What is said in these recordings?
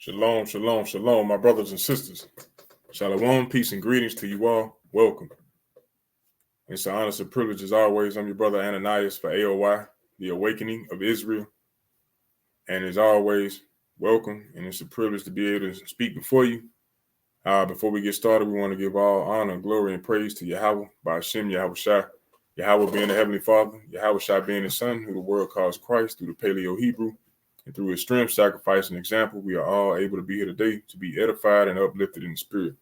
Shalom, shalom, shalom, my brothers and sisters. Shalom, peace and greetings to you all. Welcome. It's an honor and privilege as always. I'm your brother Ananias for A.O.I, the Awakening of Israel. And as always, welcome. And it's a privilege to be able to speak before you. Before we get started, we want to give all honor, glory, and praise to Yahweh, by Hashem, Yahweh Shai. Yahweh being the Heavenly Father, Yahweh Shai being His Son, who the world calls Christ through the Paleo-Hebrew. And through His strength, sacrifice, and example, we are all able to be here today to be edified and uplifted in the spirit.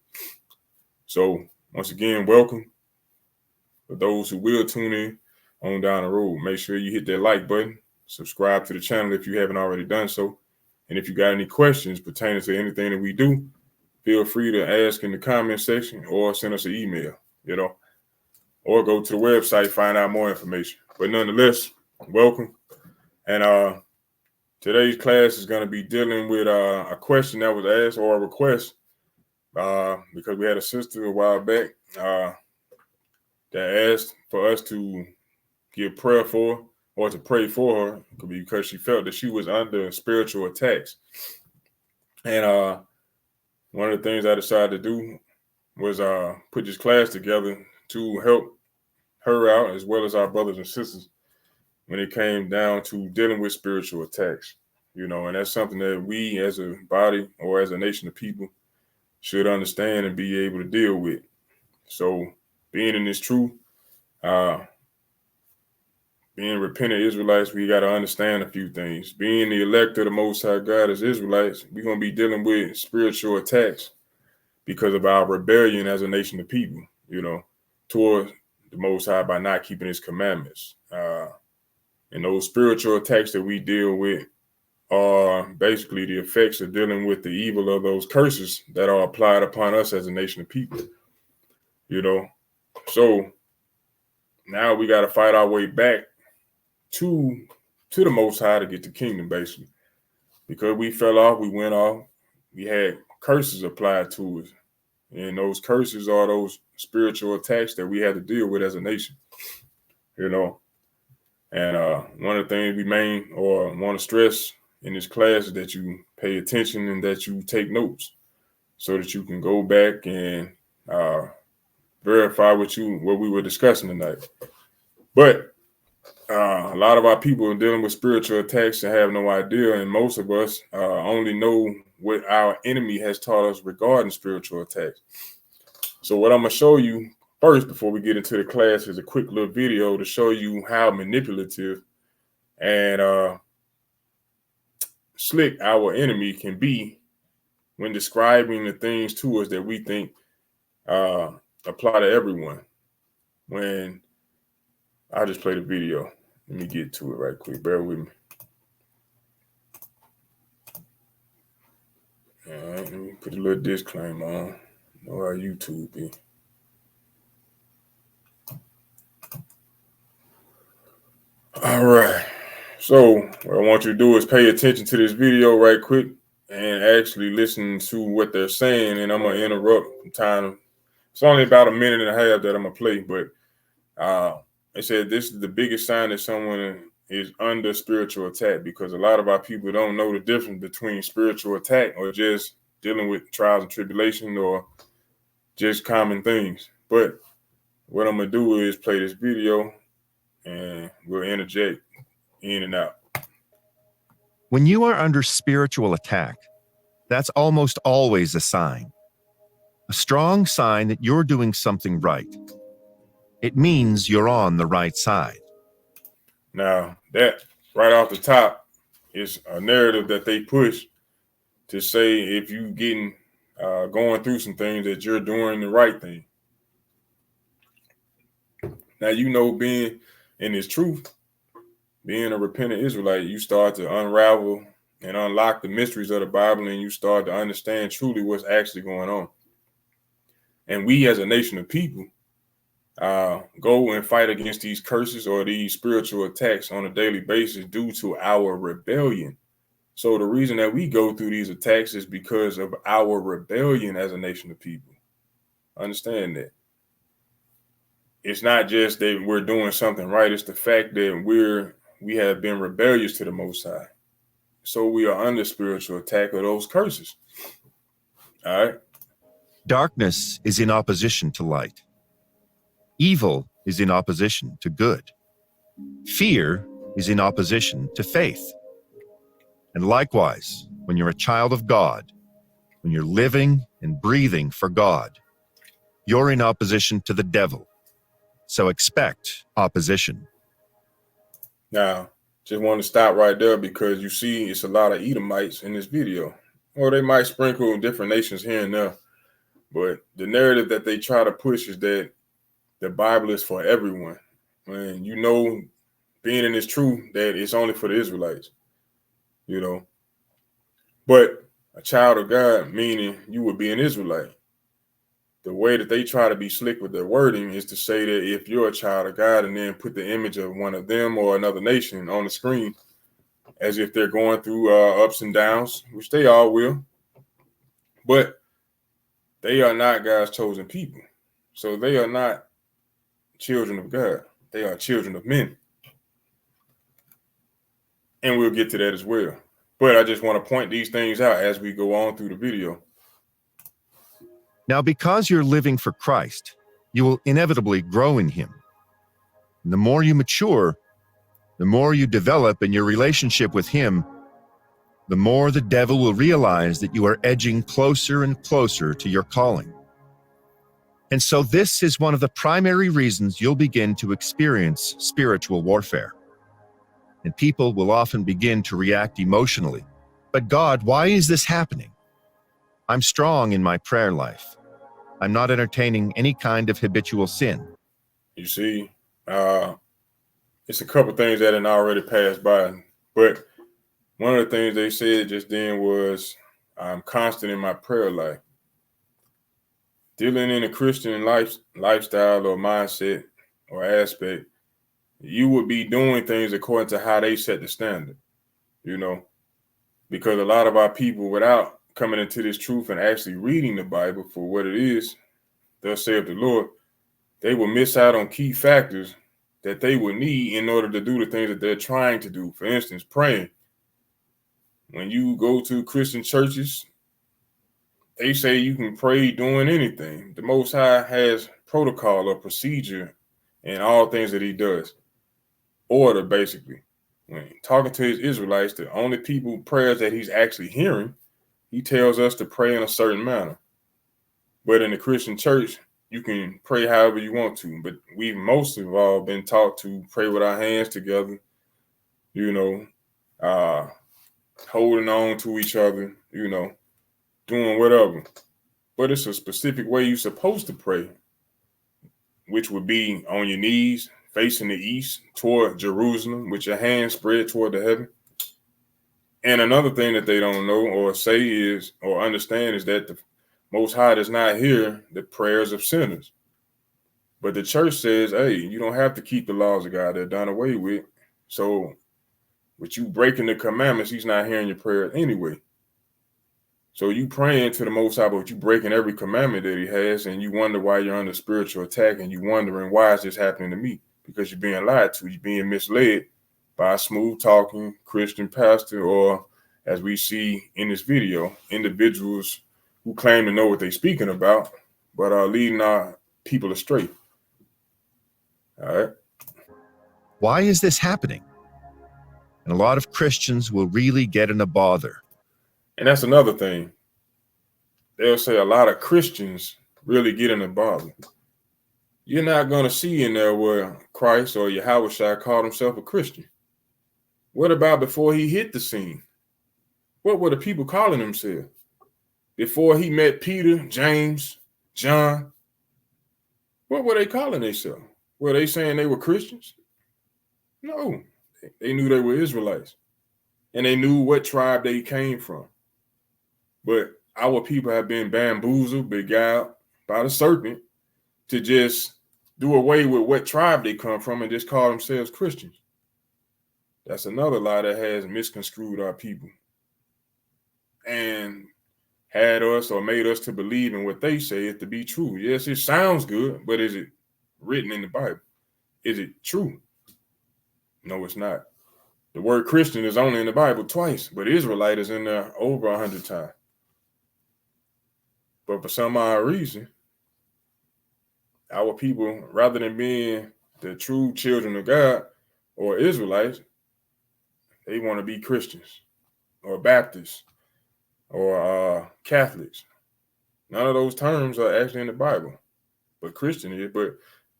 So, once again, welcome. For those who will tune in on down the road, make sure you hit that like button, subscribe to the channel if you haven't already done so. And if you got any questions pertaining to anything that we do, feel free to ask in the comment section or send us an email, or go to the website, find out more information. But nonetheless, welcome. And today's class is going to be dealing with a question that was asked, or a request, because we had a sister a while back that asked for us to give prayer for, or to pray for her, because she felt that she was under spiritual attacks. And one of the things I decided to do was put this class together to help her out, as well as our brothers and sisters, when it came down to dealing with spiritual attacks. And that's something that we as a body or as a nation of people should understand and be able to deal with. So being in this truth, being repentant Israelites, we got to understand a few things. Being the elect of the Most High God as Israelites, we're going to be dealing with spiritual attacks because of our rebellion as a nation of people, toward the Most High by not keeping His commandments. And those spiritual attacks that we deal with are basically the effects of dealing with the evil of those curses that are applied upon us as a nation of people. So now we got to fight our way back to the Most High to get the kingdom, basically. Because we fell off, we went off, we had curses applied to us. And those curses are those spiritual attacks that we had to deal with as a nation. And one of the things we want to stress in this class is that you pay attention and that you take notes so that you can go back and verify what we were discussing tonight. But a lot of our people are dealing with spiritual attacks and have no idea, and most of us only know what our enemy has taught us regarding spiritual attacks. So what I'm going to show you first, before we get into the class, is a quick little video to show you how manipulative and slick our enemy can be when describing the things to us that we think apply to everyone. When I just played a video. Let me get to it right quick. Bear with me. All right, let me put a little disclaimer on. Know how YouTube be. All right. So what I want you to do is pay attention to this video right quick and actually listen to what they're saying. And I'm going to interrupt from time. It's only about a minute and a half that I'm going to play, but they said this is the biggest sign that someone is under spiritual attack, because a lot of our people don't know the difference between spiritual attack or just dealing with trials and tribulation or just common things. But what I'm going to do is play this video and we'll interject in and out. When you are under spiritual attack, that's almost always a sign. A strong sign that you're doing something right. It means you're on the right side. Now, that right off the top is a narrative that they push to say if you getting going through some things that you're doing the right thing. Now, being in this truth, being a repentant Israelite, you start to unravel and unlock the mysteries of the Bible, and you start to understand truly what's actually going on. And we as a nation of people go and fight against these curses or these spiritual attacks on a daily basis due to our rebellion. So the reason that we go through these attacks is because of our rebellion as a nation of people. Understand that. It's not just that we're doing something right. It's the fact that we have been rebellious to the Most High. So we are under spiritual attack of those curses. All right. Darkness is in opposition to light. Evil is in opposition to good. Fear is in opposition to faith. And likewise, when you're a child of God, when you're living and breathing for God, you're in opposition to the devil. So expect opposition. Now, just want to stop right there because you see it's a lot of Edomites in this video. Or they might sprinkle different nations here and there. But the narrative that they try to push is that the Bible is for everyone. And you know, being in this truth, that it's only for the Israelites, you know. But a child of God, meaning you would be an Israelite. The way that they try to be slick with their wording is to say that if you're a child of God and then put the image of one of them or another nation on the screen as if they're going through ups and downs, which they all will. But they are not God's chosen people. So they are not children of God. They are children of men. And we'll get to that as well. But I just want to point these things out as we go on through the video. Now, because you're living for Christ, you will inevitably grow in Him. And the more you mature, the more you develop in your relationship with Him, the more the devil will realize that you are edging closer and closer to your calling. And so this is one of the primary reasons you'll begin to experience spiritual warfare. And people will often begin to react emotionally. But God, why is this happening? I'm strong in my prayer life. I'm not entertaining any kind of habitual sin. You see, it's a couple things that had already passed by. But one of the things they said just then was, I'm constant in my prayer life. Dealing in a Christian lifestyle or mindset or aspect, you would be doing things according to how they set the standard, you know, because a lot of our people, without coming into this truth and actually reading the Bible for what it is, thus saith the Lord, they will miss out on key factors that they would need in order to do the things that they're trying to do. For instance, praying. When you go to Christian churches, they say you can pray doing anything. The Most High has protocol or procedure in all things that he does. Order, basically. When talking to his Israelites, the only people prayers that he's actually hearing, he tells us to pray in a certain manner. But in the Christian church, you can pray however you want to. But we've most of all been taught to pray with our hands together, you know, holding on to each other, you know, doing whatever. But it's a specific way you're supposed to pray, which would be on your knees, facing the east toward Jerusalem, with your hands spread toward the heaven. And another thing that they don't know or say is, or understand, is that the Most High does not hear the prayers of sinners. But the church says, hey, you don't have to keep the laws of God. They're done away with. So with you breaking the commandments, he's not hearing your prayer anyway. So you praying to the Most High, but you breaking every commandment that he has, and you wonder why you're under spiritual attack, and you wondering, why is this happening to me? Because you're being lied to. You're being misled by a smooth-talking Christian pastor, or, as we see in this video, individuals who claim to know what they're speaking about, but are leading our people astray. All right. Why is this happening? And a lot of Christians will really get in a bother. And that's another thing. They'll say a lot of Christians really get in a bother. You're not going to see in there where Christ or Yahweh called himself a Christian. What about before he hit the scene? What were the people calling themselves? Before he met Peter, James, John, what were they calling themselves? Were they saying they were Christians? No, they knew they were Israelites. And they knew what tribe they came from. But our people have been bamboozled, beguiled by the serpent to just do away with what tribe they come from and just call themselves Christians. That's another lie that has misconstrued our people and had us or made us to believe in what they say it to be true. Yes, it sounds good, but is it written in the Bible? Is it true? No, it's not. The word Christian is only in the Bible twice, but Israelite is in there over 100 times. But for some odd reason, our people, rather than being the true children of God or Israelites, they want to be Christians or Baptists or Catholics. None of those terms are actually in the Bible, but Christian is. But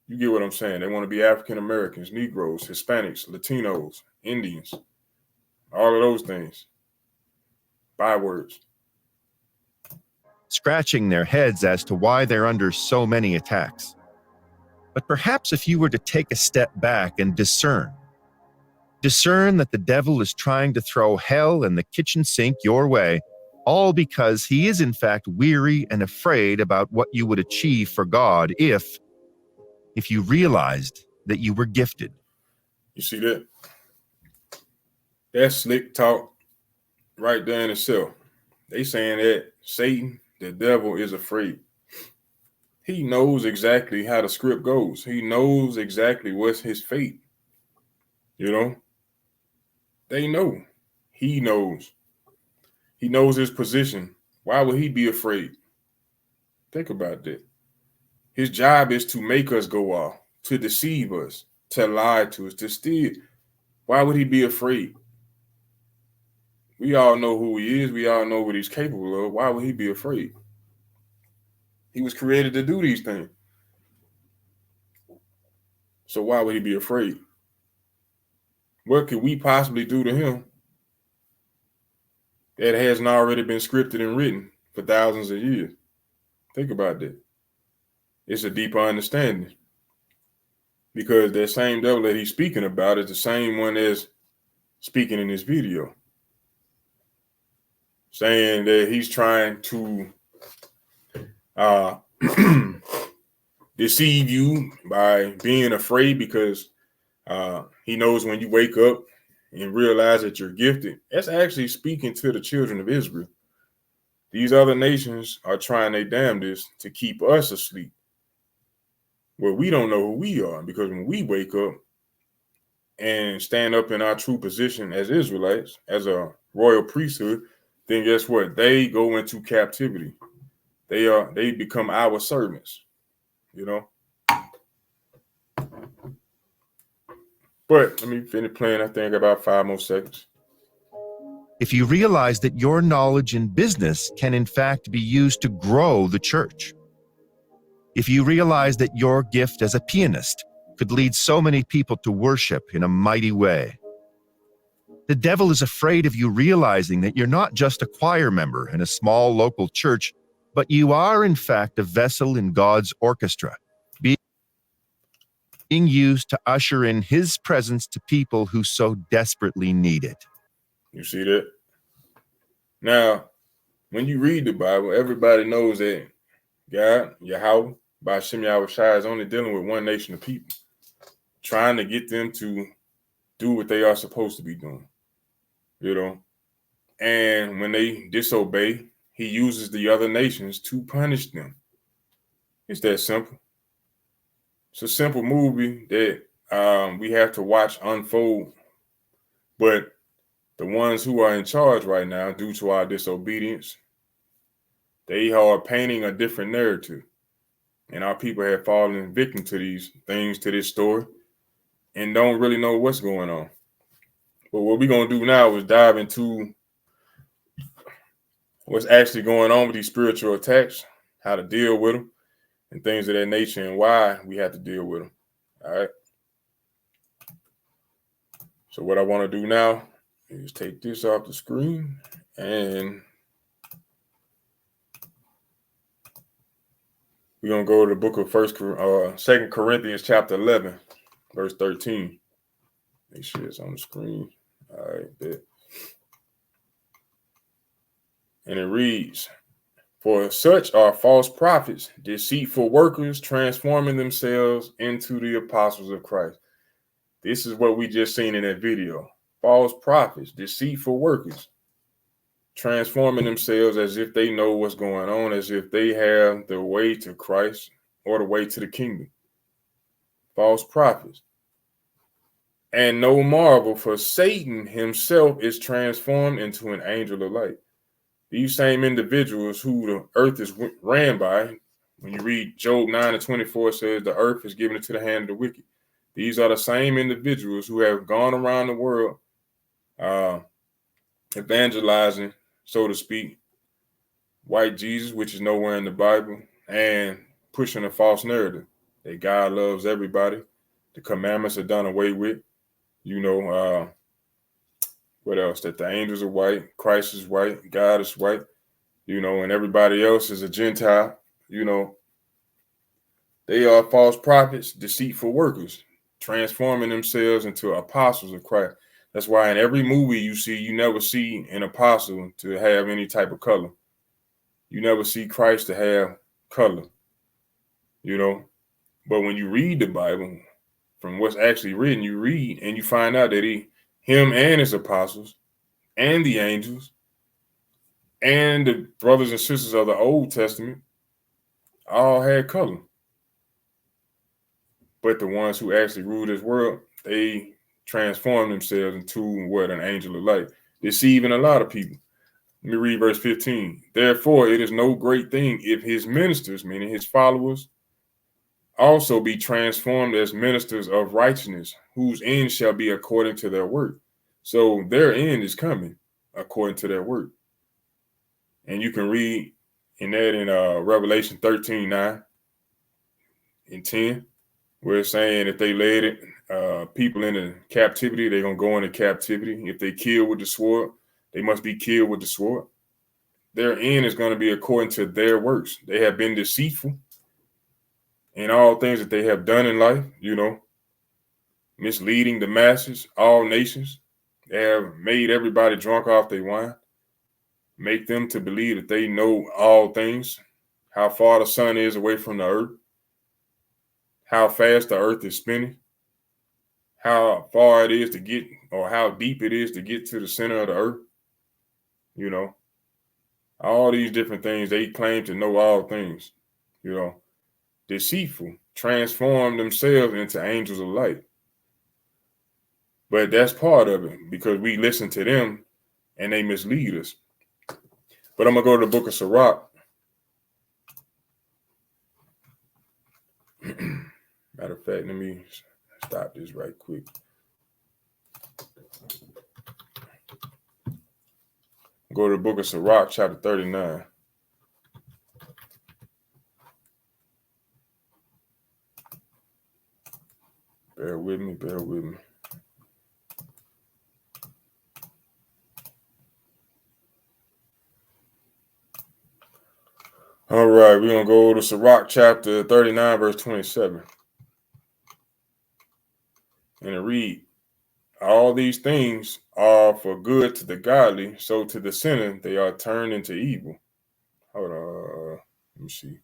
you get what I'm saying. They want to be African Americans, Negroes, Hispanics, Latinos, Indians, all of those things. Bywords. Scratching their heads as to why they're under so many attacks. But perhaps if you were to take a step back and discern that the devil is trying to throw hell and the kitchen sink your way, all because he is in fact weary and afraid about what you would achieve for God if you realized that you were gifted. You see that? That's slick talk right there in itself. They saying that Satan, the devil, is afraid. He knows exactly how the script goes. He knows exactly what's his fate. You know? They know. He knows. He knows his position. Why would he be afraid? Think about that. His job is to make us go off, to deceive us, to lie to us, to steal. Why would he be afraid? We all know who he is. We all know what he's capable of. Why would he be afraid? He was created to do these things. So why would he be afraid? What could we possibly do to him that hasn't already been scripted and written for thousands of years? Think about that. It's a deeper understanding. Because that same devil that he's speaking about is the same one that's speaking in this video. Saying that he's trying to deceive you by being afraid because he knows when you wake up and realize that you're gifted. That's actually speaking to the children of Israel. These other nations are trying their damnedest to keep us asleep. Well, we don't know who we are, because when we wake up and stand up in our true position as Israelites, as a royal priesthood, then guess what? They go into captivity. They become our servants, you know. But let me finish playing, I think, about 5 more seconds. If you realize that your knowledge in business can in fact be used to grow the church. If you realize that your gift as a pianist could lead so many people to worship in a mighty way. The devil is afraid of you realizing that you're not just a choir member in a small local church, but you are in fact a vessel in God's orchestra, being used to usher in his presence to people who so desperately need it. You see that? Now, when you read the Bible, everybody knows that God, Yahweh, Ba'Shem Yahushua, is only dealing with one nation of people, trying to get them to do what they are supposed to be doing, you know. And when they disobey, he uses the other nations to punish them. It's that simple. It's a simple movie that we have to watch unfold. But the ones who are in charge right now, due to our disobedience, they are painting a different narrative. And our people have fallen victim to these things, to this story, and don't really know what's going on. But what we're going to do now is dive into what's actually going on with these spiritual attacks, how to deal with them, and things of that nature, and why we have to deal with them. All right. So what I want to do now is take this off the screen, and we're going to go to the book of 2 Corinthians chapter 11, verse 13. Make sure it's on the screen. All right, there. And it reads, "For such are false prophets, deceitful workers, transforming themselves into the apostles of Christ." This is what we just seen in that video. False prophets, deceitful workers, transforming themselves as if they know what's going on, as if they have the way to Christ or the way to the kingdom. False prophets. And no marvel, for Satan himself is transformed into an angel of light. These same individuals who the earth is ran by, when you read Job 9:24, says the earth is given into the hand of the wicked. These are the same individuals who have gone around the world evangelizing, so to speak, white Jesus, which is nowhere in the Bible, and pushing a false narrative that God loves everybody. The commandments are done away with. What else? That the angels are white, Christ is white, God is white, and everybody else is a Gentile. They are false prophets, deceitful workers, transforming themselves into apostles of Christ. That's why in every movie you never see an apostle to have any type of color. You never see Christ to have color, But when you read the Bible, from what's actually written, you read and you find out that him and his apostles and the angels and the brothers and sisters of the Old Testament all had color. But the ones who actually ruled this world, they transformed themselves into an angel of light, deceiving a lot of people. Let me read verse 15. Therefore, it is no great thing if his ministers, meaning his followers, also be transformed as ministers of righteousness, whose end shall be according to their work. So their end is coming according to their work. And you can read in Revelation 13:9 and 10, where it's saying if they led people into captivity, they're going to go into captivity. If they kill with the sword, they must be killed with the sword. Their end is going to be according to their works. They have been deceitful in all things that they have done in life, misleading the masses, all nations. They have made everybody drunk off their wine, make them to believe that they know all things, how far the sun is away from the earth, how fast the earth is spinning, how far it is to get, or how deep it is to get to the center of the earth. All these different things, they claim to know all things, deceitful, transform themselves into angels of light. But that's part of it because we listen to them and they mislead us. But I'm going to go to the book of Sirach. Matter of fact, let me stop this right quick. Go to the book of Sirach, chapter 39. Bear with me. All right, we're going to go to Sirach, chapter 39, verse 27. And it read, all these things are for good to the godly, so to the sinner they are turned into evil. Hold on, let me see.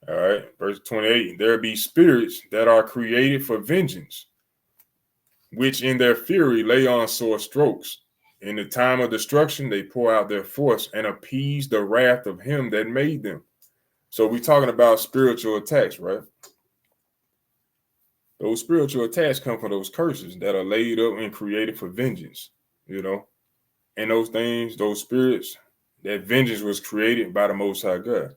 All right, verse 28, there be spirits that are created for vengeance, which in their fury lay on sore strokes. In the time of destruction, they pour out their force and appease the wrath of him that made them. So we're talking about spiritual attacks, right? Those spiritual attacks come from those curses that are laid up and created for vengeance, And those things, those spirits, that vengeance was created by the Most High God,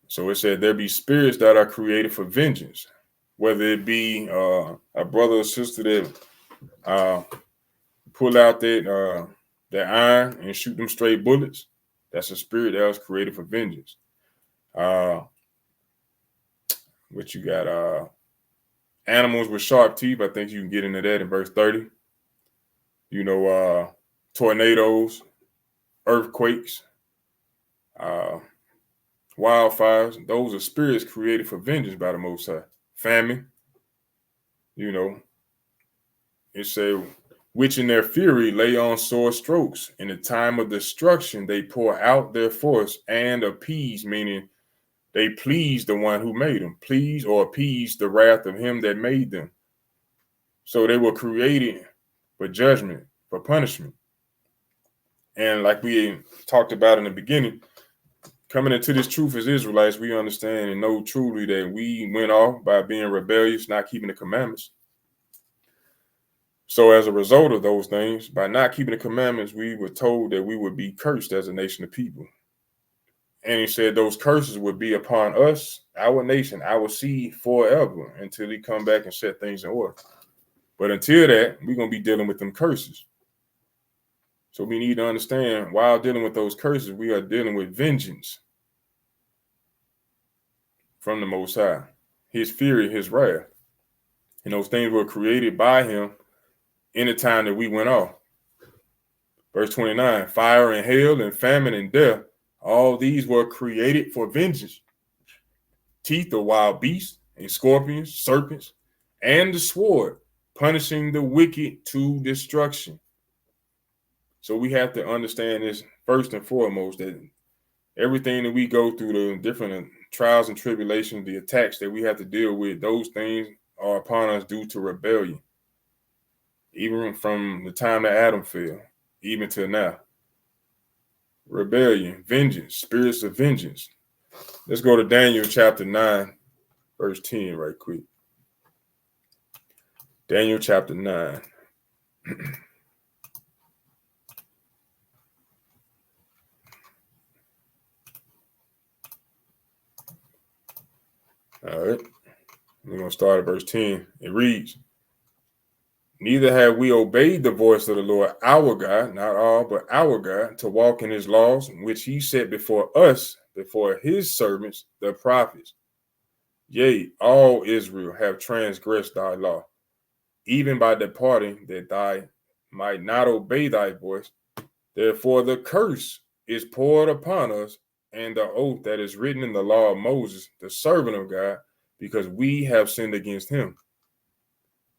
So it said there be spirits that are created for vengeance, whether it be a brother or sister that pull out that iron and shoot them straight bullets. That's a spirit that was created for vengeance. What you got? Animals with sharp teeth. I think you can get into that in verse 30. Tornadoes, earthquakes, wildfires. Those are spirits created for vengeance by the Most High. Famine. It said, which in their fury lay on sore strokes. In the time of destruction, they pour out their force and appease, meaning they please the one who made them, please or appease the wrath of him that made them. So they were created for judgment, for punishment. And like we talked about in the beginning, coming into this truth as Israelites, we understand and know truly that we went off by being rebellious, not keeping the commandments. So as a result of those things, by not keeping the commandments, we were told that we would be cursed as a nation of people. And he said those curses would be upon us, our nation, our seed forever until he come back and set things in order. But until that, we're going to be dealing with them curses. So we need to understand while dealing with those curses, we are dealing with vengeance from the Most High, his fury, his wrath. And those things were created by him in the time that we went off. Verse 29, fire and hail and famine and death, all these were created for vengeance. Teeth of wild beasts and scorpions, serpents, and the sword, punishing the wicked to destruction. So we have to understand this first and foremost, that everything that we go through, the different trials and tribulations, the attacks that we have to deal with, those things are upon us due to rebellion. Even from the time that Adam fell, even till now. Rebellion, vengeance, spirits of vengeance. Let's go to Daniel chapter 9, verse 10 right quick. Daniel chapter 9. All right. We're going to start at verse 10. It reads, neither have we obeyed the voice of the Lord our God, not all, but our God, to walk in his laws, which he set before us, before his servants, the prophets. Yea, all Israel have transgressed thy law, even by departing, that thou might not obey thy voice. Therefore the curse is poured upon us, and the oath that is written in the law of Moses, the servant of God, because we have sinned against him.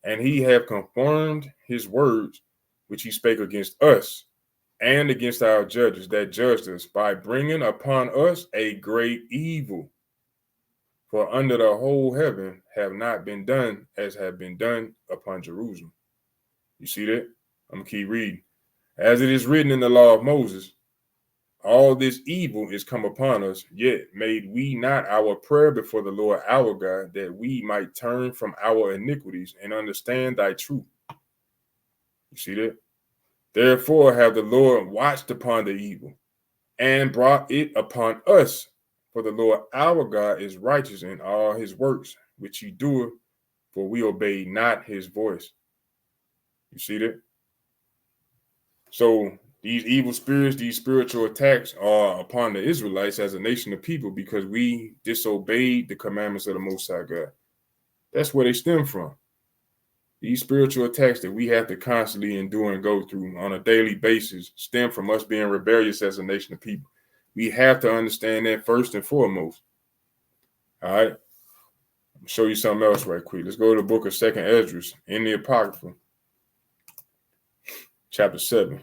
And he have confirmed his words, which he spake against us, and against our judges that judged us, by bringing upon us a great evil. For under the whole heaven have not been done as have been done upon Jerusalem. You see that? I'm going to keep reading. As it is written in the law of Moses, all this evil is come upon us, yet made we not our prayer before the Lord our God, that we might turn from our iniquities and understand thy truth. You see that? Therefore have the Lord watched upon the evil and brought it upon us. For the Lord our God is righteous in all his works, which he doeth, for we obey not his voice. You see that? So these evil spirits, these spiritual attacks are upon the Israelites as a nation of people because we disobeyed the commandments of the Most High God. That's where they stem from. These spiritual attacks that we have to constantly endure and go through on a daily basis stem from us being rebellious as a nation of people. We have to understand that first and foremost. All right. I'll show you something else right quick. Let's go to the book of 2nd Ezra in the Apocrypha, chapter 7.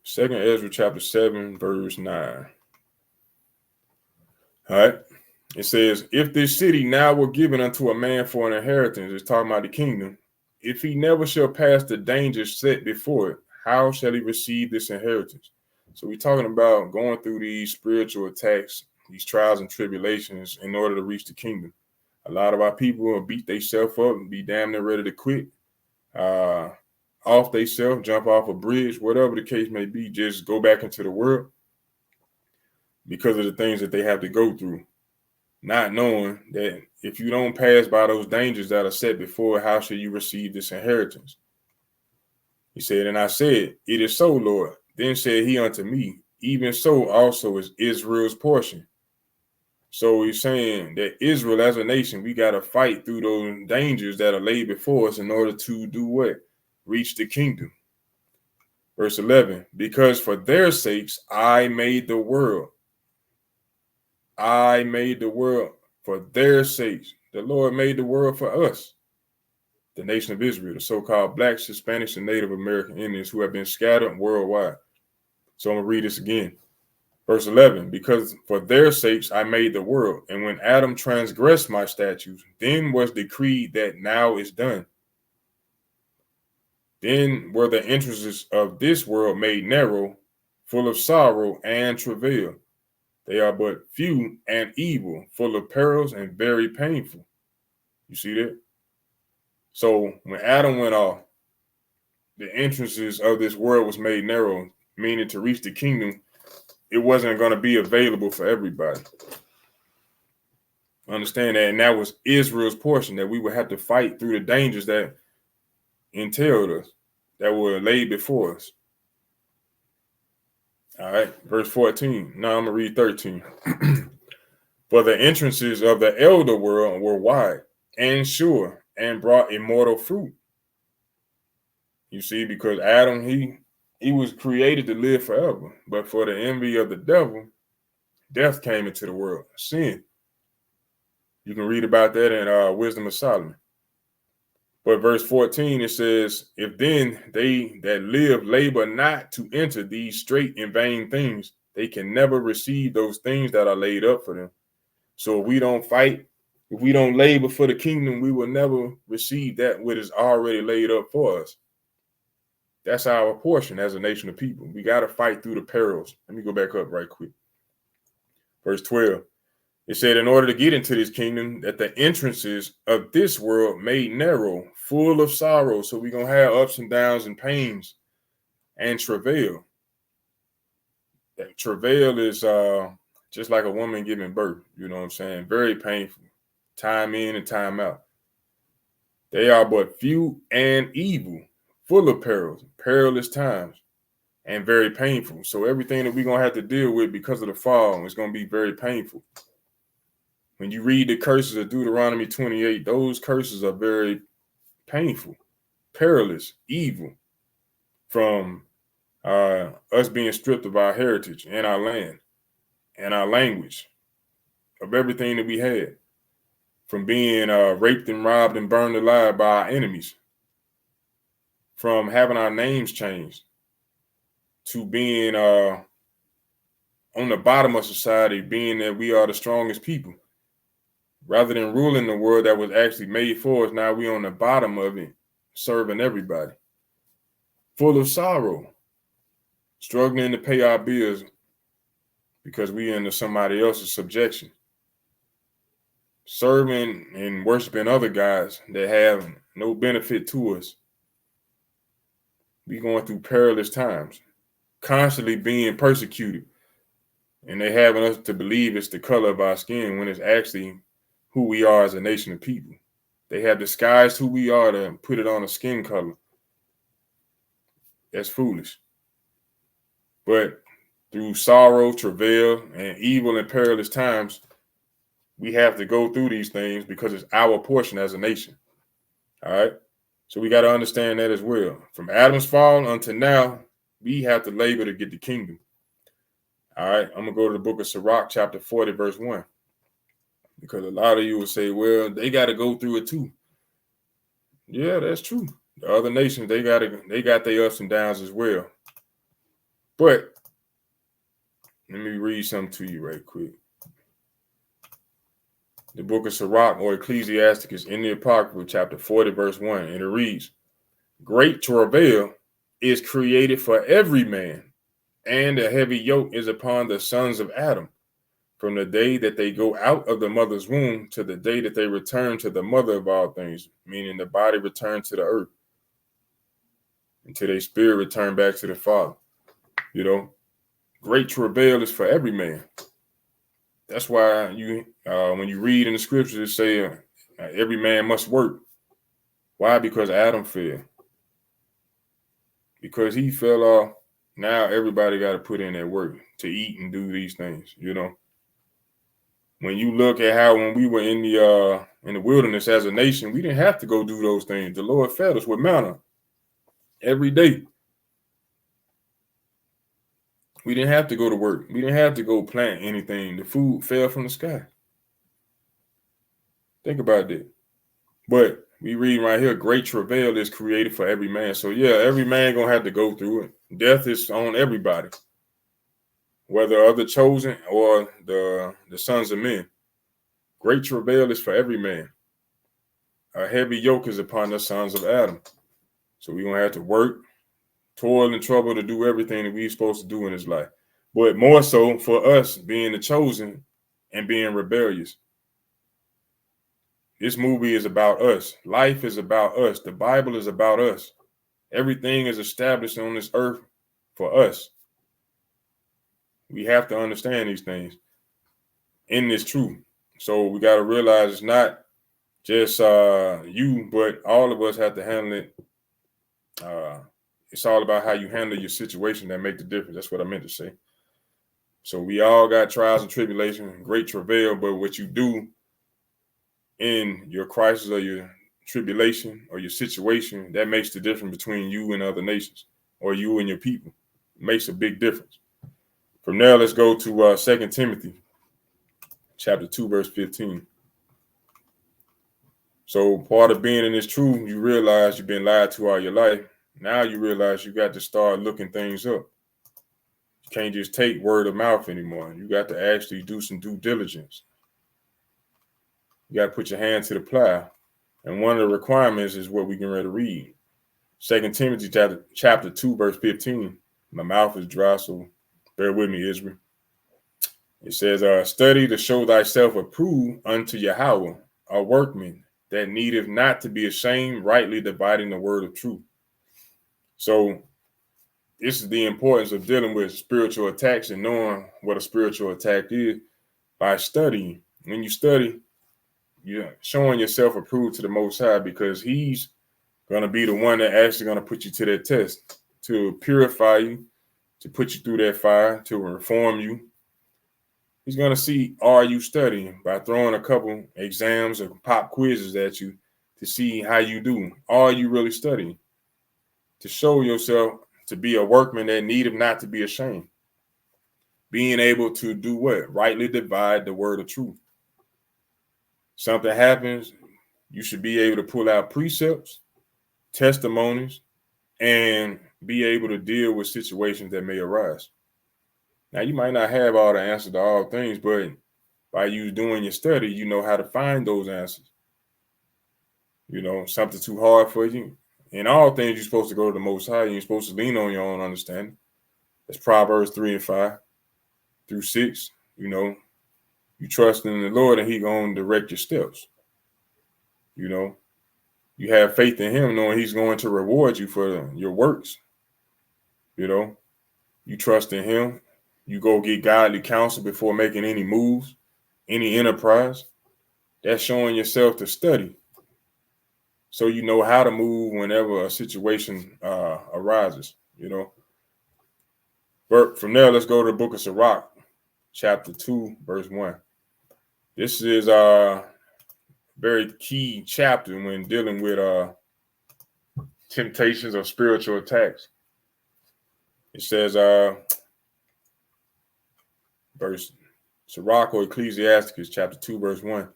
Second Ezra chapter 7, verse 9. All right. It says, if this city now were given unto a man for an inheritance, it's talking about the kingdom, if he never shall pass the dangers set before it, how shall he receive this inheritance? So we're talking about going through these spiritual attacks, these trials and tribulations in order to reach the kingdom. A lot of our people will beat themselves up and be damn near ready to quit, off themselves, jump off a bridge, whatever the case may be, just go back into the world because of the things that they have to go through. Not knowing that if you don't pass by those dangers that are set before, how shall you receive this inheritance? He said, and I said, it is so, Lord. Then said he unto me, even so also is Israel's portion. So he's saying that Israel as a nation, we got to fight through those dangers that are laid before us in order to do what? Reach the kingdom. Verse 11, because for their sakes I made the world. I made the world for their sakes. The Lord made the world for us, the nation of Israel, the so-called Blacks, Hispanics, and Native American Indians who have been scattered worldwide. So I'm going to read this again. Verse 11, because for their sakes I made the world, and when Adam transgressed my statutes, then was decreed that now is done. Then were the entrances of this world made narrow, full of sorrow and travail. They are but few and evil, full of perils and very painful. You see that? So when Adam went off, the entrances of this world was made narrow, meaning to reach the kingdom, it wasn't going to be available for everybody. Understand that, and that was Israel's portion, that we would have to fight through the dangers that entailed us, that were laid before us. All right, verse 14. Now I'm going to read 13. For the entrances of the elder world were wide and sure and brought immortal fruit. You see, because Adam, he was created to live forever. But for the envy of the devil, death came into the world, sin. You can read about that in Wisdom of Solomon. But verse 14, it says, if then they that live labor not to enter these straight and vain things, they can never receive those things that are laid up for them. So if we don't fight, if we don't labor for the kingdom, we will never receive that which is already laid up for us. That's our portion as a nation of people. We got to fight through the perils. Let me go back up right quick. Verse 12. It said, in order to get into this kingdom, that the entrances of this world made narrow, full of sorrow. So we're going to have ups and downs and pains and travail. That travail is just like a woman giving birth. You know what I'm saying? Very painful. Time in and time out. They are but few and evil, full of perils, perilous times, and very painful. So everything that we're going to have to deal with because of the fall is going to be very painful. When you read the curses of Deuteronomy 28, those curses are very painful, perilous, evil, from us being stripped of our heritage and our land and our language, of everything that we had, from being raped and robbed and burned alive by our enemies, from having our names changed, to being on the bottom of society, being that we are the strongest people. Rather than ruling the world that was actually made for us, now we're on the bottom of it, serving everybody. Full of sorrow, struggling to pay our bills because we under somebody else's subjection. Serving and worshiping other gods that have no benefit to us. We going through perilous times, constantly being persecuted. And they having us to believe it's the color of our skin when it's actually who we are as a nation of people. They have disguised who we are to put it on a skin color. That's foolish. But through sorrow, travail, and evil and perilous times, we have to go through these things because it's our portion as a nation. All right? So we got to understand that as well. From Adam's fall until now, we have to labor to get the kingdom. All right? I'm going to go to the book of Sirach, chapter 40, verse 1. Because a lot of you will say, well, they got to go through it too. Yeah, that's true. The other nations, they got their ups and downs as well. But let me read something to you right quick. The book of Sirach or Ecclesiasticus in the Apocrypha, chapter 40, verse 1, and it reads, great travail is created for every man, and a heavy yoke is upon the sons of Adam, from the day that they go out of the mother's womb to the day that they return to the mother of all things, meaning the body returns to the earth, until their spirit return back to the Father. You know, great travail is for every man. That's why you, when you read in the scriptures, it say every man must work. Why? Because Adam fell. Because he fell off. Now everybody got to put in their work to eat and do these things. You know, when you look at how when we were in the wilderness as a nation, we didn't have to go do those things. The Lord fed us with manna every day. We didn't have to go to work. We didn't have to go plant anything. The food fell from the sky. Think about that. But we read right here, great travail is created for every man. So yeah, every man gonna have to go through it. Death is on everybody, whether of the chosen or the sons of men. Great travail is for every man. A heavy yoke is upon the sons of Adam. So we're going to have to work, toil, and trouble to do everything that we're supposed to do in this life. But more so for us being the chosen and being rebellious. This movie is about us. Life is about us. The Bible is about us. Everything is established on this earth for us. We have to understand these things in this truth. So we got to realize it's not just you, but all of us have to handle it. It's all about how you handle your situation that make the difference. That's what I meant to say. So we all got trials and tribulations, great travail, but what you do in your crisis or your tribulation or your situation, that makes the difference between you and other nations or you and your people. It makes a big difference. From there, let's go to 2 Timothy chapter 2, verse 15. So part of being in this truth, you realize you've been lied to all your life. Now you realize you got to start looking things up. You can't just take word of mouth anymore. You got to actually do some due diligence. You got to put your hand to the plow. And one of the requirements is what we can ready to read. 2 Timothy chapter 2, verse 15. My mouth is dry, so bear with me, Israel. It says, study to show thyself approved unto Yahweh, a workman that needeth not to be ashamed, rightly dividing the word of truth. So this is the importance of dealing with spiritual attacks and knowing what a spiritual attack is by studying. When you study, you're showing yourself approved to the Most High, because he's going to be the one that actually going to put you to that test, to purify you, to put you through that fire, to reform you. He's going to see, are you studying, by throwing a couple exams or pop quizzes at you to see how you do. Are you really studying? To show yourself to be a workman that needeth not to be ashamed. Being able to do what? Rightly divide the word of truth. Something happens, you should be able to pull out precepts, testimonies, and be able to deal with situations that may arise. Now, you might not have all the answers to all things, but by you doing your study, you know how to find those answers. You know, something too hard for you. In all things, you're supposed to go to the Most High. You're supposed to lean on your own understanding. That's Proverbs 3:5 through 6. You know, you trust in the Lord and he going to direct your steps. You know, you have faith in him knowing he's going to reward you for your works. You know, you trust in him. You go get godly counsel before making any moves, any enterprise. That's showing yourself to study, so you know how to move whenever a situation arises, you know. But from there, let's go to the book of Sirach, chapter 2, verse 1. This is a very key chapter when dealing with temptations or spiritual attacks. It says, verse Sirach or Ecclesiasticus, chapter 2, verse 1.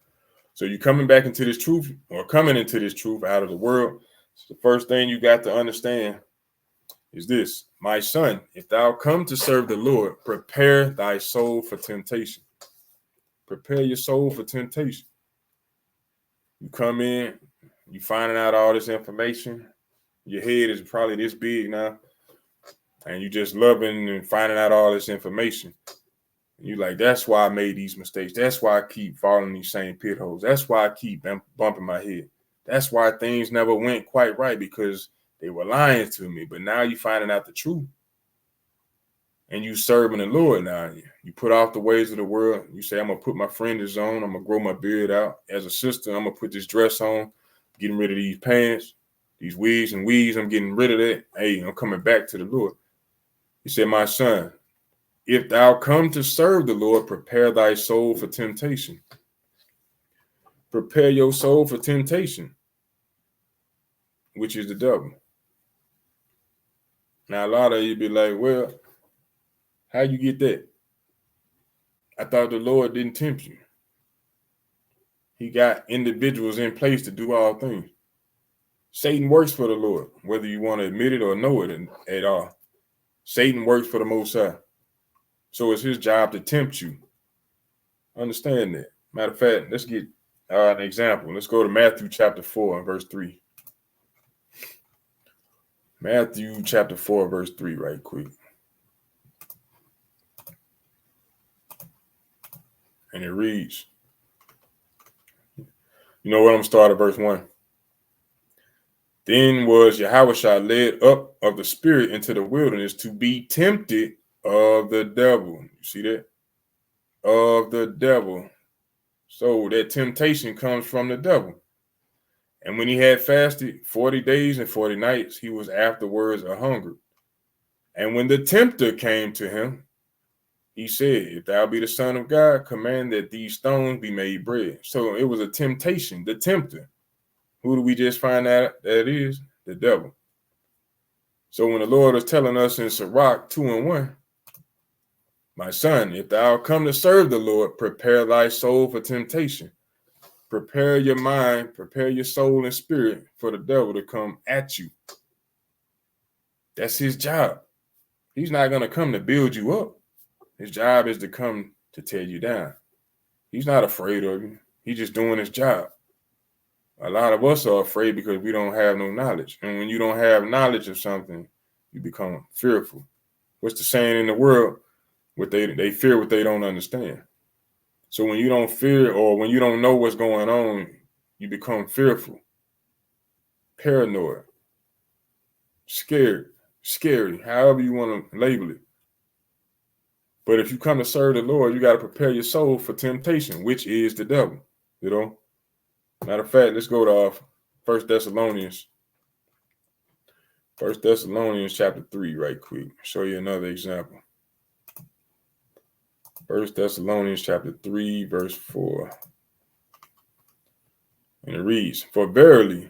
So you're coming back into this truth, or coming into this truth out of the world. So the first thing you got to understand is this: my son, if thou come to serve the Lord, prepare thy soul for temptation. Prepare your soul for temptation. You come in, you finding out all this information. Your head is probably this big now, and you just loving and finding out all this information. You like, that's why I made these mistakes. That's why I keep falling these same pit holes. That's why I keep bumping my head. That's why things never went quite right, because they were lying to me. But now you're finding out the truth. And you serving the Lord now. You put off the ways of the world. You say, I'm going to put my fringes on. I'm going to grow my beard out. As a sister, I'm going to put this dress on. Getting rid of these pants, these wigs and weaves. I'm getting rid of that. Hey, I'm coming back to the Lord. He said, my son, if thou come to serve the Lord, prepare thy soul for temptation. Prepare your soul for temptation, which is the devil. Now, a lot of you be like, well, how you get that? I thought the Lord didn't tempt you. He got individuals in place to do all things. Satan works for the Lord, whether you want to admit it or know it at all. Satan works for the Most High. So it's his job to tempt you. Understand that. Matter of fact, let's get an example. Let's go to Matthew chapter 4 and verse 3. Matthew chapter 4, verse 3, right quick. And it reads, you know what, I'm going to start at verse 1. Then was Yahushua led up of the Spirit into the wilderness to be tempted of the devil. You see that? Of the devil. So that temptation comes from the devil. And when he had fasted 40 days and 40 nights, he was afterwards a hungry. And when the tempter came to him, he said, if thou be the Son of God, command that these stones be made bread. So it was a temptation, the tempter. Who do we just find out that is? The devil. So when the Lord is telling us in Sirach 2:1, my son, if thou come to serve the Lord, prepare thy soul for temptation. Prepare your mind, prepare your soul and spirit for the devil to come at you. That's his job. He's not going to come to build you up. His job is to come to tear you down. He's not afraid of you. He's just doing his job. A lot of us are afraid because we don't have no knowledge. And when you don't have knowledge of something, you become fearful. What's the saying in the world? What they fear what they don't understand. So when you don't fear or when you don't know what's going on, you become fearful, paranoid, scared, scary, however you want to label it. But if you come to serve the Lord, you got to prepare your soul for temptation, which is the devil. You know. Matter of fact, let's go to 1 Thessalonians. 1 Thessalonians chapter 3, right quick. Show you another example. 1 Thessalonians chapter 3, verse 4. And it reads, for verily,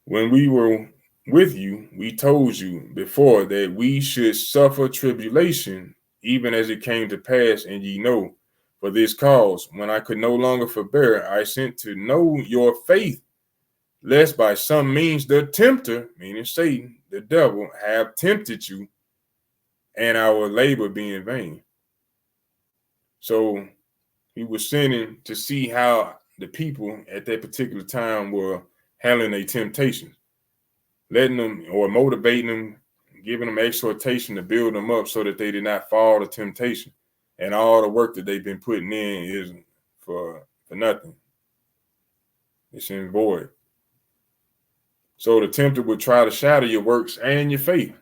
when we were with you, we told you before that we should suffer tribulation, even as it came to pass, and ye know. For this cause, when I could no longer forbear, I sent to know your faith, lest by some means the tempter, meaning Satan, the devil, have tempted you, and our labor be in vain. So he was sending to see how the people at that particular time were handling their temptations, letting them or motivating them, giving them exhortation to build them up so that they did not fall to temptation. And all the work that they've been putting in is for nothing. It's in void. So the tempter would try to shatter your works and your faith.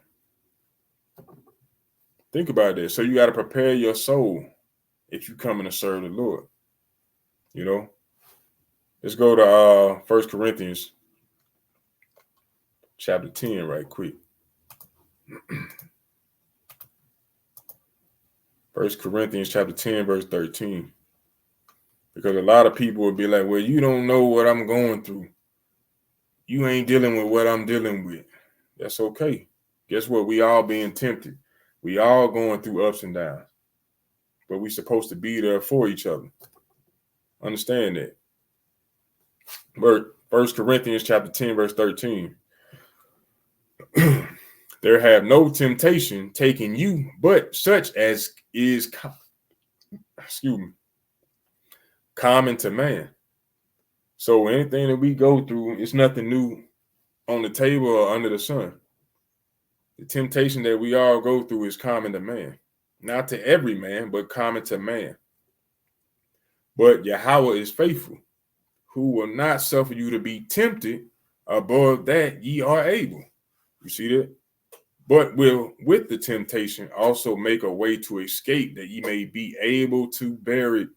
Think about that. So you got to prepare your soul if you're coming to serve the Lord. You know, let's go to 1 Corinthians chapter 10 right quick. 1 Corinthians chapter 10, verse 13. Because a lot of people will be like, well, you don't know what I'm going through. You ain't dealing with what I'm dealing with. That's okay. Guess what? We all being tempted. We all going through ups and downs. But we supposed to be there for each other. Understand that. 1 Corinthians chapter 10, verse 13. There have no temptation taken you, but such as is common to man. So anything that we go through, it's nothing new on the table or under the sun. The temptation that we all go through is common to man. Not to every man, but common to man. But Yahweh is faithful, who will not suffer you to be tempted above that ye are able. You see that? But will with the temptation also make a way to escape, that ye may be able to bear it.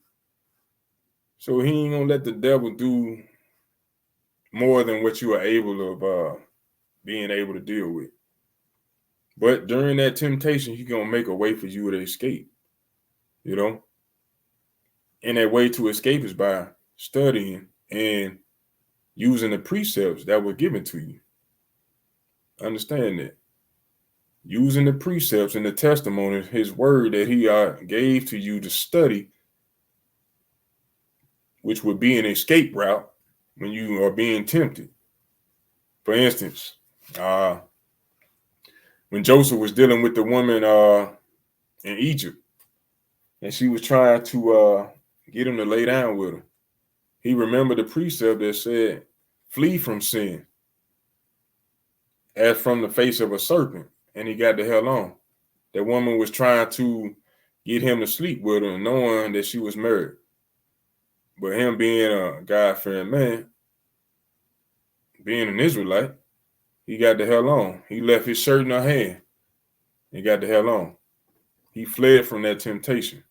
So he ain't gonna let the devil do more than what you are able of being able to deal with. But during that temptation, he's gonna make a way for you to escape. You know? And that way to escape is by studying and using the precepts that were given to you. Understand that. Using the precepts and the testimonies, his word that he gave to you to study, which would be an escape route when you are being tempted. For instance, when Joseph was dealing with the woman in Egypt, and she was trying to get him to lay down with her, he remembered the precept that said, flee from sin. as from the face of a serpent, and he got the hell on. That woman was trying to get him to sleep with her, knowing that she was married. But him being a God-fearing man, being an Israelite, he got the hell on. He left his shirt in her hand. He got the hell on. He fled from that temptation.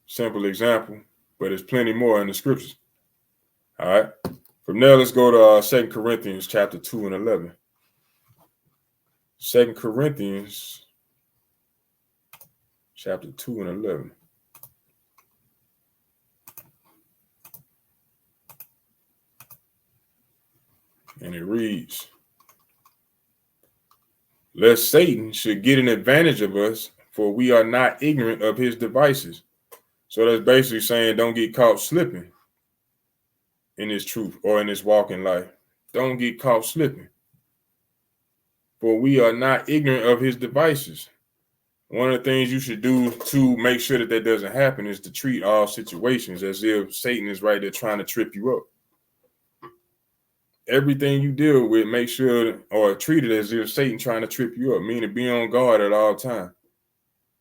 Simple example, but there's plenty more in the scriptures. All right. From there, let's go to 2 Corinthians chapter 2 and 11. 2 Corinthians chapter 2 and 11. And it reads, lest Satan should get an advantage of us, for we are not ignorant of his devices. So that's basically saying don't get caught slipping in his truth or in his walk in life. Don't get caught slipping. For we are not ignorant of his devices. One of the things you should do to make sure that that doesn't happen is to treat all situations as if Satan is right there trying to trip you up. Everything you deal with, make sure or treat it as if Satan trying to trip you up, meaning be on guard at all times.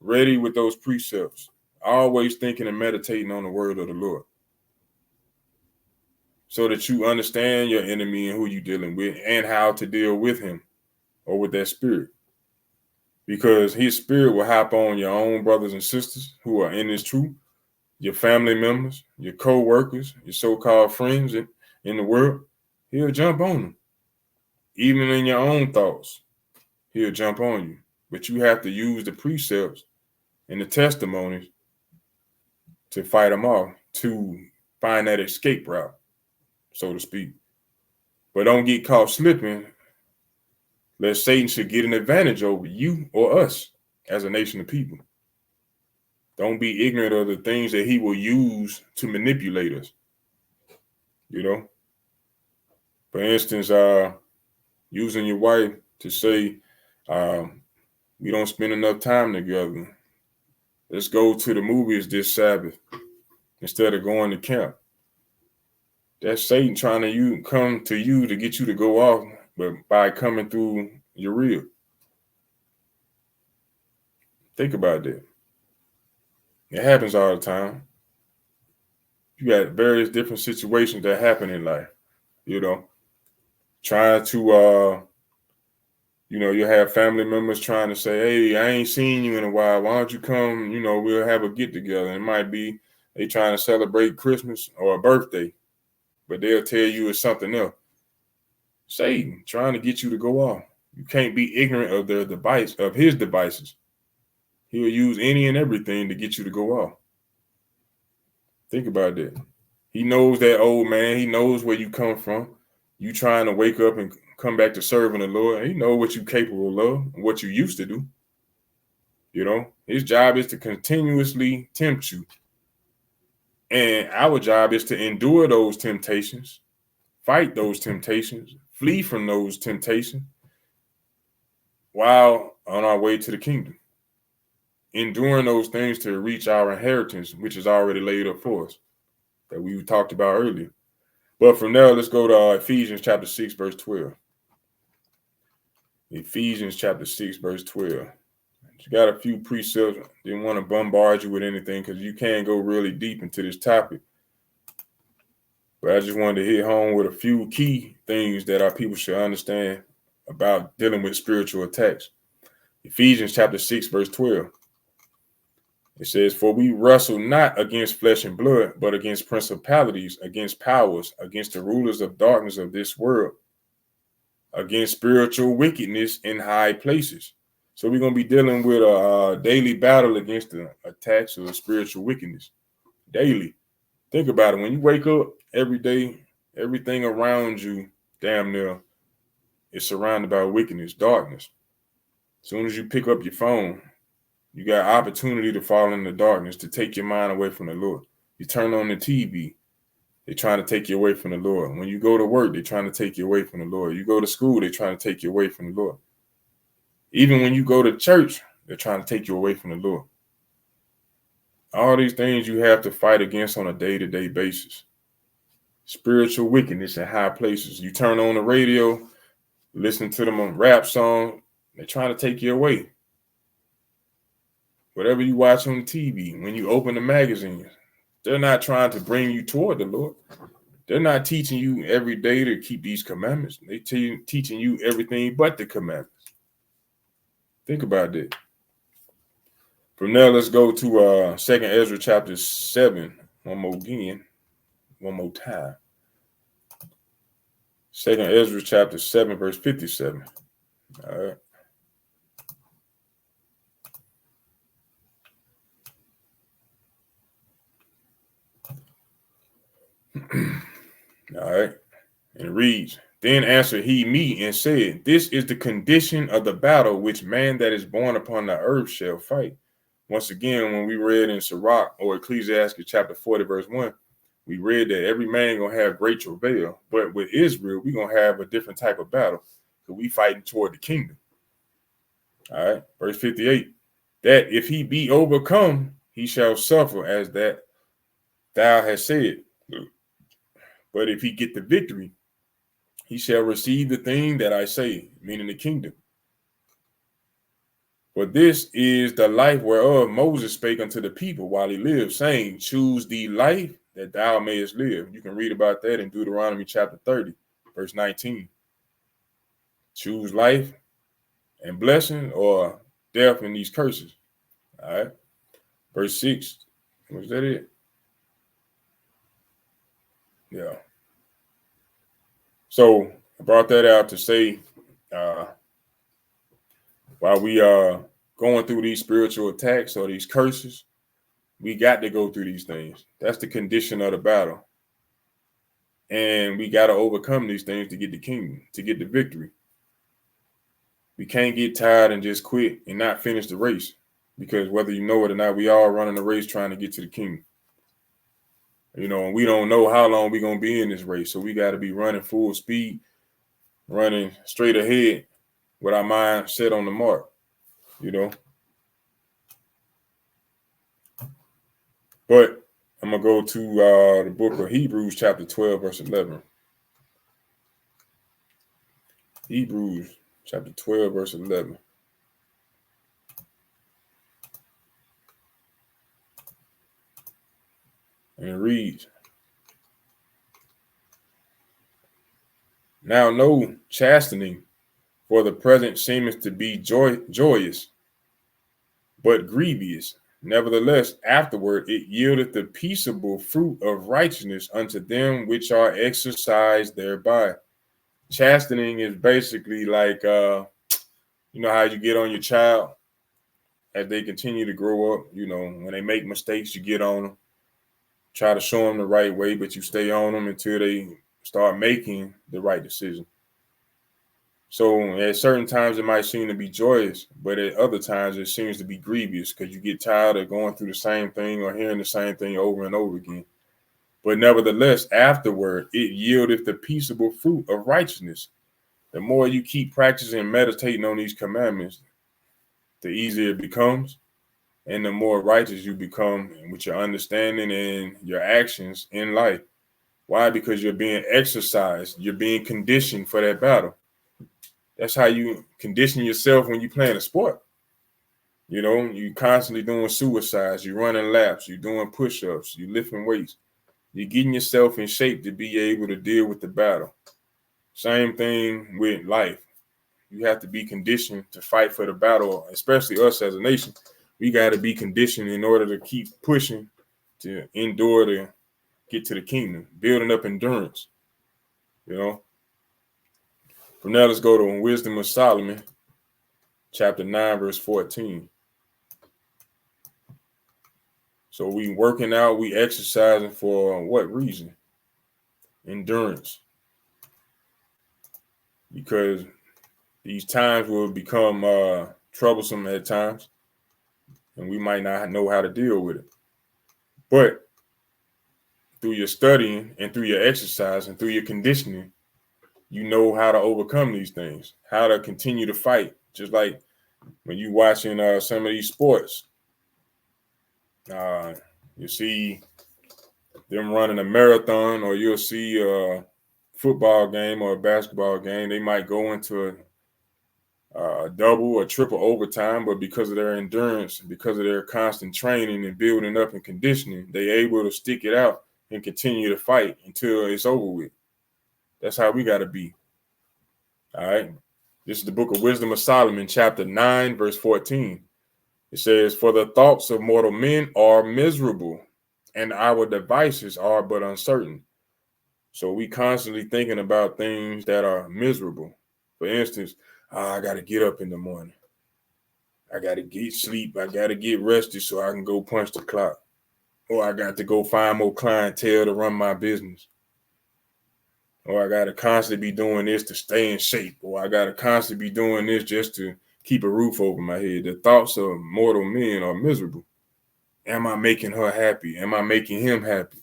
Ready with those precepts. Always thinking and meditating on the word of the Lord. So that you understand your enemy and who you're dealing with and how to deal with him or with that spirit. Because his spirit will hop on your own brothers and sisters who are in this truth, your family members, your co-workers, your so-called friends in the world. He'll jump on them. Even in your own thoughts, he'll jump on you. But you have to use the precepts and the testimonies to fight them off, to find that escape route, so to speak. But don't get caught slipping, lest Satan should get an advantage over you or us as a nation of people. Don't be ignorant of the things that he will use to manipulate us. You know, for instance, using your wife to say, we don't spend enough time together. Let's go to the movies this Sabbath instead of going to camp. That's Satan trying to come to you to get you to go off, but by coming through your rib. Think about that. It happens all the time. You got various different situations that happen in life, you know, trying to, you have family members trying to say, hey, I ain't seen you in a while. Why don't you come? We'll have a get together. It might be they trying to celebrate Christmas or a birthday, but they'll tell you it's something else. Satan trying to get you to go off. You can't be ignorant of of his devices. He'll use any and everything to get you to go off. Think about that. He knows that old man. He knows where you come from. You trying to wake up and come back to serving the Lord. He knows what you're capable of, what you used to do. His job is to continuously tempt you. And our job is to endure those temptations, fight those temptations, flee from those temptations while on our way to the kingdom. Enduring those things to reach our inheritance, which is already laid up for us, that we talked about earlier. But from there, let's go to Ephesians chapter 6, verse 12. Ephesians chapter 6, verse 12. You got a few precepts. Didn't want to bombard you with anything because you can go really deep into this topic. But I just wanted to hit home with a few key things that our people should understand about dealing with spiritual attacks. Ephesians chapter 6, verse 12. It says, for we wrestle not against flesh and blood, but against principalities, against powers, against the rulers of darkness of this world, against spiritual wickedness in high places. So we're going to be dealing with a daily battle against the attacks of spiritual wickedness. Daily. Think about it. When you wake up every day, everything around you, damn near, is surrounded by wickedness, darkness. As soon as you pick up your phone, you got opportunity to fall in the darkness, to take your mind away from the Lord. You turn on the TV, they're trying to take you away from the Lord. When you go to work, they're trying to take you away from the Lord. You go to school, they're trying to take you away from the Lord. Even when you go to church, they're trying to take you away from the Lord. All these things you have to fight against on a day-to-day basis. spiritual wickedness in high places. You turn on the radio, listen to them on rap songs, they're trying to take you away. Whatever you watch on TV, when you open the magazines, they're not trying to bring you toward the Lord. They're not teaching you every day to keep these commandments. They teaching you everything but the commandments. Think about that. From there, let's go to 2 Ezra chapter 7. One more time. 2 Ezra chapter 7, verse 57. All right. All right. And it reads, Then answered he me and said, This is the condition of the battle which man that is born upon the earth shall fight. Once again, when we read in Sirach or Ecclesiastes chapter 40, verse 1, we read that every man gonna have great travail. But with Israel, we're gonna have a different type of battle because we fighting toward the kingdom. All right, verse 58. That if he be overcome, he shall suffer as that thou hast said. But if he get the victory, he shall receive the thing that I say, meaning the kingdom. For this is the life whereof Moses spake unto the people while he lived, saying, Choose thee life that thou mayest live. You can read about that in Deuteronomy chapter 30, verse 19. Choose life and blessing or death and these curses. All right. Verse 6. Was that it? Yeah. So I brought that out to say, while we are going through these spiritual attacks or these curses, we got to go through these things. That's the condition of the battle. And we got to overcome these things to get the kingdom, to get the victory. We can't get tired and just quit and not finish the race, because whether you know it or not, we all running the race trying to get to the kingdom. You know, and we don't know how long we're going to be in this race. So we got to be running full speed, running straight ahead with our mind set on the mark, you know. But I'm going to go to the book of Hebrews chapter 12, verse 11. Hebrews chapter 12, verse 11. And it reads, Now no chastening for the present seemeth to be joyous, but grievous. Nevertheless, afterward it yieldeth the peaceable fruit of righteousness unto them which are exercised thereby. Chastening is basically like, you know how you get on your child as they continue to grow up. You know, when they make mistakes, you get on them, try to show them the right way, but you stay on them until they start making the right decision. So at certain times it might seem to be joyous, but at other times it seems to be grievous because you get tired of going through the same thing or hearing the same thing over and over again. But nevertheless, afterward, it yieldeth the peaceable fruit of righteousness. The more you keep practicing and meditating on these commandments, the easier it becomes and the more righteous you become with your understanding and your actions in life. Why? Because you're being exercised. You're being conditioned for that battle. That's how you condition yourself when you're playing a sport. You know, you constantly doing suicides, you're running laps, you're doing push-ups, you're lifting weights. You're getting yourself in shape to be able to deal with the battle. Same thing with life. You have to be conditioned to fight for the battle, especially us as a nation. We got to be conditioned in order to keep pushing, to endure to get to the kingdom, building up endurance, you know. From now, let's go to Wisdom of Solomon, chapter 9, verse 14. So we working out, we exercising for what reason? Endurance. Because these times will become troublesome at times, and we might not know how to deal with it. But through your studying and through your exercise and through your conditioning, you know how to overcome these things, how to continue to fight. Just like when you watching some of these sports, you see them running a marathon, or you'll see a football game or a basketball game. They might go into a double or triple overtime, but because of their endurance, because of their constant training and building up and conditioning, they're able to stick it out and continue to fight until it's over with. That's how we got to be. All right. This is the book of Wisdom of Solomon, chapter 9, verse 14. It says, "For the thoughts of mortal men are miserable, and our devices are but uncertain." So we constantly thinking about things that are miserable. For instance, I got to get up in the morning. I got to get sleep. I got to get rested so I can go punch the clock. Or I got to go find more clientele to run my business. Or I got to constantly be doing this to stay in shape. Or I got to constantly be doing this just to keep a roof over my head. The thoughts of mortal men are miserable. Am I making her happy? Am I making him happy?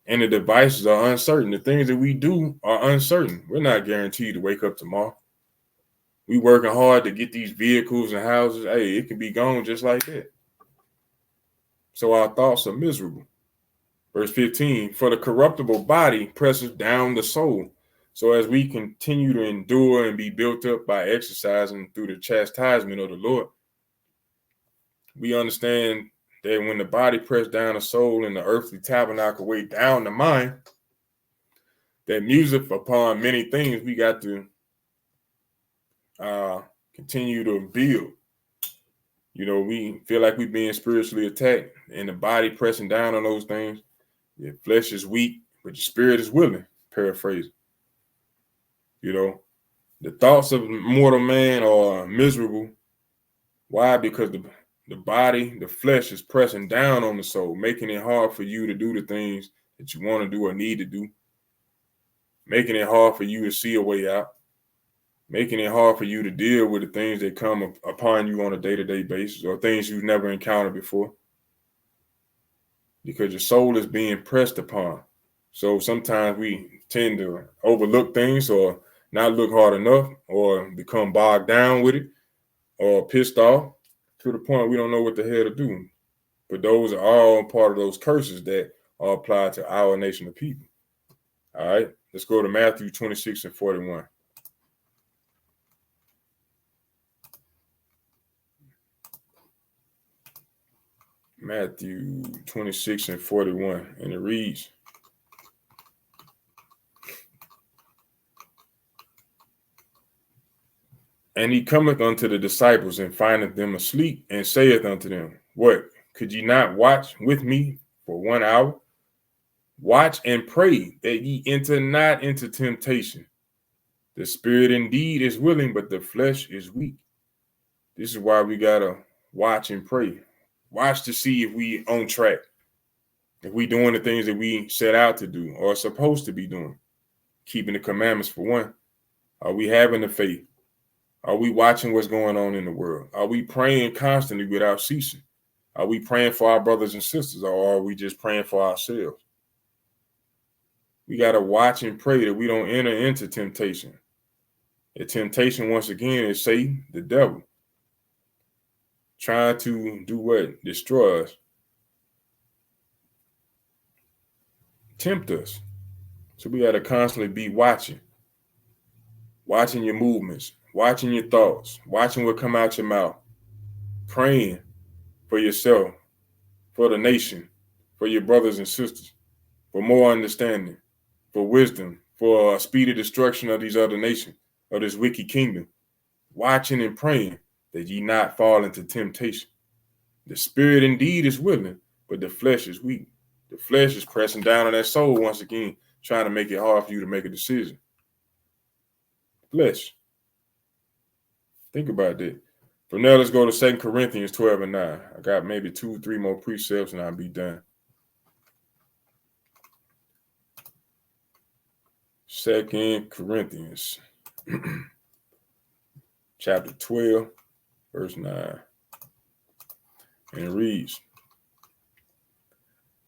And the devices are uncertain. The things that we do are uncertain. We're not guaranteed to wake up tomorrow. We working hard to get these vehicles and houses. Hey, it can be gone just like that. So our thoughts are miserable. Verse 15, "For the corruptible body presses down the soul." So as we continue to endure and be built up by exercising through the chastisement of the Lord, we understand that when the body pressed down the soul and the earthly tabernacle weighed down the mind, that music upon many things we got to continue to build. You know, we feel like we're being spiritually attacked, and the body pressing down on those things. Your flesh is weak, but your spirit is willing. Paraphrase. You know, the thoughts of mortal man are miserable. Why? Because the body, the flesh is pressing down on the soul, making it hard for you to do the things that you want to do or need to do, making it hard for you to see a way out, making it hard for you to deal with the things that come upon you on a day-to-day basis or things you've never encountered before, because your soul is being pressed upon. So sometimes we tend to overlook things or not look hard enough or become bogged down with it or pissed off to the point we don't know what the hell to do. But those are all part of those curses that are applied to our nation of people. All right, let's go to Matthew 26 and 41. Matthew 26 and 41, and it reads, "And he cometh unto the disciples and findeth them asleep, and saith unto them, What? Could ye not watch with me for 1 hour? Watch and pray that ye enter not into temptation. The spirit indeed is willing, but the flesh is weak." This is why we gotta watch and pray. Watch to see if we on track, if we doing the things that we set out to do or are supposed to be doing. Keeping the commandments for one. Are we having the faith? Are we watching what's going on in the world? Are we praying constantly without ceasing? Are we praying for our brothers and sisters, or are we just praying for ourselves? We got to watch and pray that we don't enter into temptation. The temptation, once again, is Satan, the devil, trying to do what? Destroy us. Tempt us. So we got to constantly be watching your movements, watching your thoughts, watching what come out your mouth, praying for yourself, for the nation, for your brothers and sisters, for more understanding, for wisdom, for a speedy destruction of these other nations, of this wicked kingdom, watching and praying that ye not fall into temptation. The spirit indeed is willing, but the flesh is weak. The flesh is pressing down on that soul once again, trying to make it hard for you to make a decision. Flesh. Think about that. From there, let's go to 2 Corinthians 12 and 9. I got maybe 2-3 more precepts and I'll be done. 2 Corinthians chapter 12, verse 9. And it reads,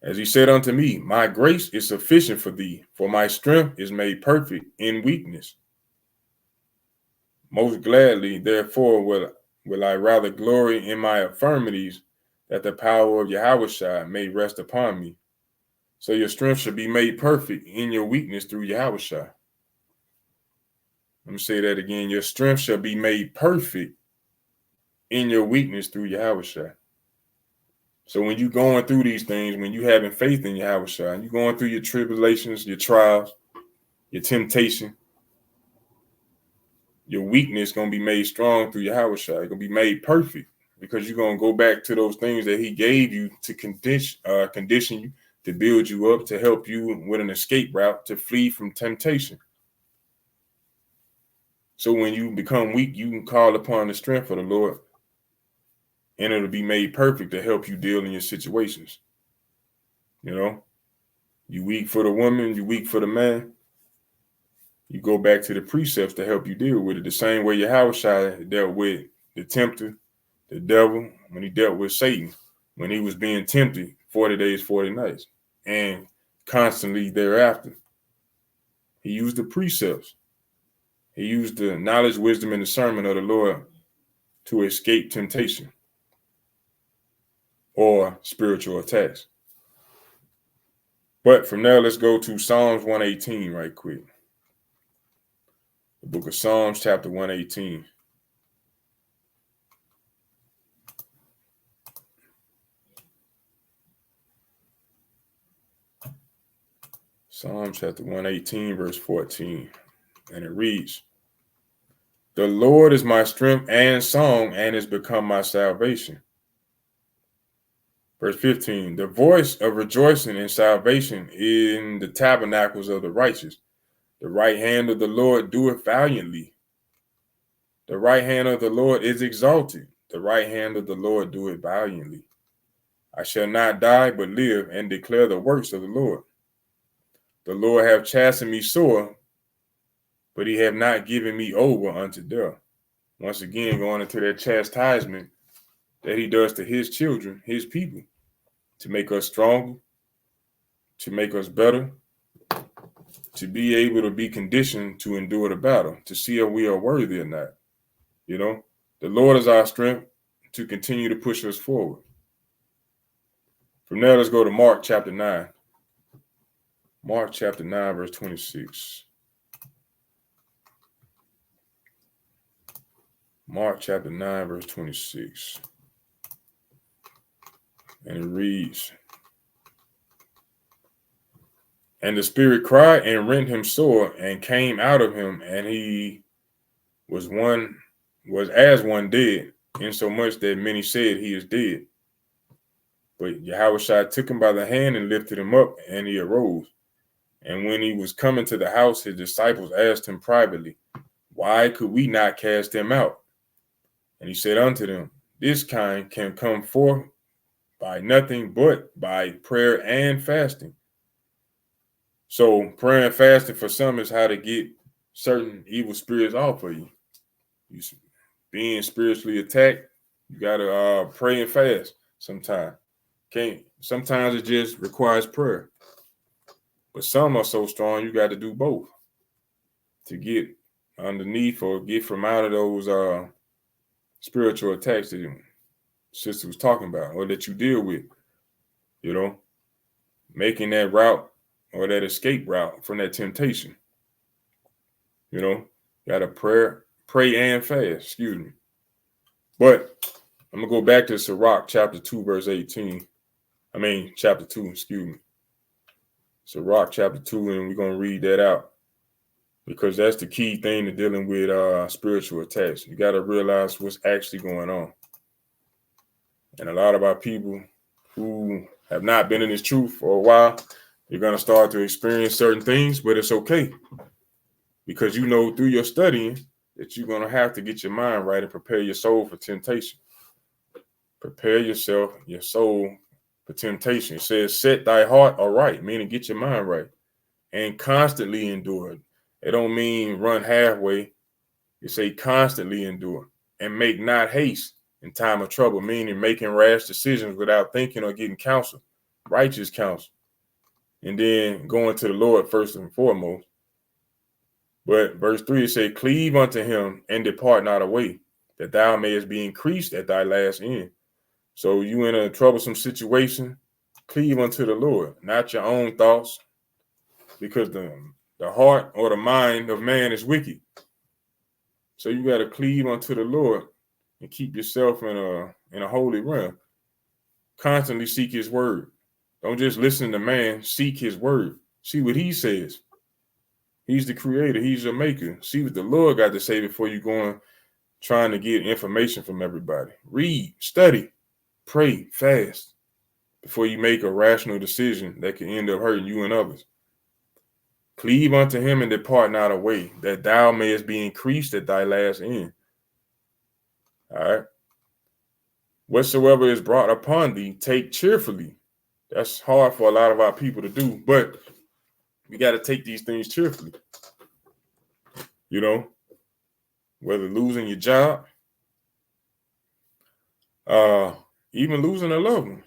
"As he said unto me, my grace is sufficient for thee, for my strength is made perfect in weakness. Most gladly, therefore, will I rather glory in my infirmities, that the power of Yahushua may rest upon me. So your strength should be made perfect in your weakness through Yahweh. Let me say that again. Your strength shall be made perfect in your weakness through Yahweh. So when you're going through these things, when you're having faith in Yahweh, and you're going through your tribulations, your trials, your temptation, your weakness going to be made strong through Yahweh. It's going to be made perfect because you're going to go back to those things that he gave you to condition you, to build you up, to help you with an escape route, to flee from temptation. So when you become weak, you can call upon the strength of the Lord, and it'll be made perfect to help you deal in your situations. You know, you weak for the woman, you weak for the man. You go back to the precepts to help you deal with it. The same way Yahweh dealt with the tempter, the devil, when he dealt with Satan, when he was being tempted 40 days, 40 nights, and constantly thereafter. He used the precepts. He used the knowledge, wisdom, and discernment of the Lord to escape temptation or spiritual attacks. But from there, let's go to Psalms 118 right quick. The book of Psalms, chapter 118. Psalm chapter 118, verse 14. And it reads, "The Lord is my strength and song, and is become my salvation." Verse 15, "The voice of rejoicing and salvation in the tabernacles of the righteous. The right hand of the Lord doeth valiantly. The right hand of the Lord is exalted. The right hand of the Lord doeth valiantly. I shall not die, but live and declare the works of the Lord. The Lord hath chastened me sore, but he hath not given me over unto death." Once again, going into that chastisement that he does to his children, his people, to make us stronger, to make us better, to be able to be conditioned to endure the battle, to see if we are worthy or not. You know, the Lord is our strength to continue to push us forward. From there, let's go to Mark chapter 9. Mark chapter 9, verse 26. Mark chapter 9, verse 26. And it reads, "And the spirit cried and rent him sore, and came out of him, and he was as one dead, insomuch that many said he is dead. But Yahweh took him by the hand and lifted him up, and he arose. And when he was coming to the house, his disciples asked him privately, Why could we not cast him out? And he said unto them, This kind can come forth by nothing but by prayer and fasting." So prayer and fasting for some is how to get certain evil spirits off of you. You being spiritually attacked, you gotta pray and fast sometimes. Sometimes it just requires prayer. But some are so strong you got to do both to get underneath or get from out of those spiritual attacks that your sister was talking about or that you deal with, you know, making that route or that escape route from that temptation. You know, got to pray and fast, excuse me. But I'm going to go back to Sirach chapter 2, verse 18. Chapter 2, excuse me. Sirach chapter 2, and we're going to read that out because that's the key thing to dealing with spiritual attacks. You got to realize what's actually going on. And a lot of our people who have not been in this truth for a while, you're going to start to experience certain things, but it's okay. Because you know through your studying that you're going to have to get your mind right and prepare your soul for temptation. Prepare yourself, your soul for temptation. It says, set thy heart aright, meaning get your mind right. And constantly endure. It don't mean run halfway. It say constantly endure. And make not haste in time of trouble, meaning making rash decisions without thinking or getting counsel, righteous counsel. And then going to the Lord first and foremost. But verse 3, it say, cleave unto him and depart not away, that thou mayest be increased at thy last end. So you in a troublesome situation, Cleave unto the Lord, not your own thoughts, because the heart or the mind of man is wicked. So you got to cleave unto the Lord and keep yourself in a holy realm. Constantly seek his word. Don't just listen to man, seek his word. See what he says. He's the creator. He's your maker. See what the Lord got to say before you going trying to get information from everybody. Read, study, pray, fast before you make a rational decision that can end up hurting you and others. Cleave unto him and depart not away, that thou mayest be increased at thy last end. All right. Whatsoever is brought upon thee, take cheerfully. That's hard for a lot of our people to do, but we got to take these things cheerfully. You know, whether losing your job, even losing a loved one.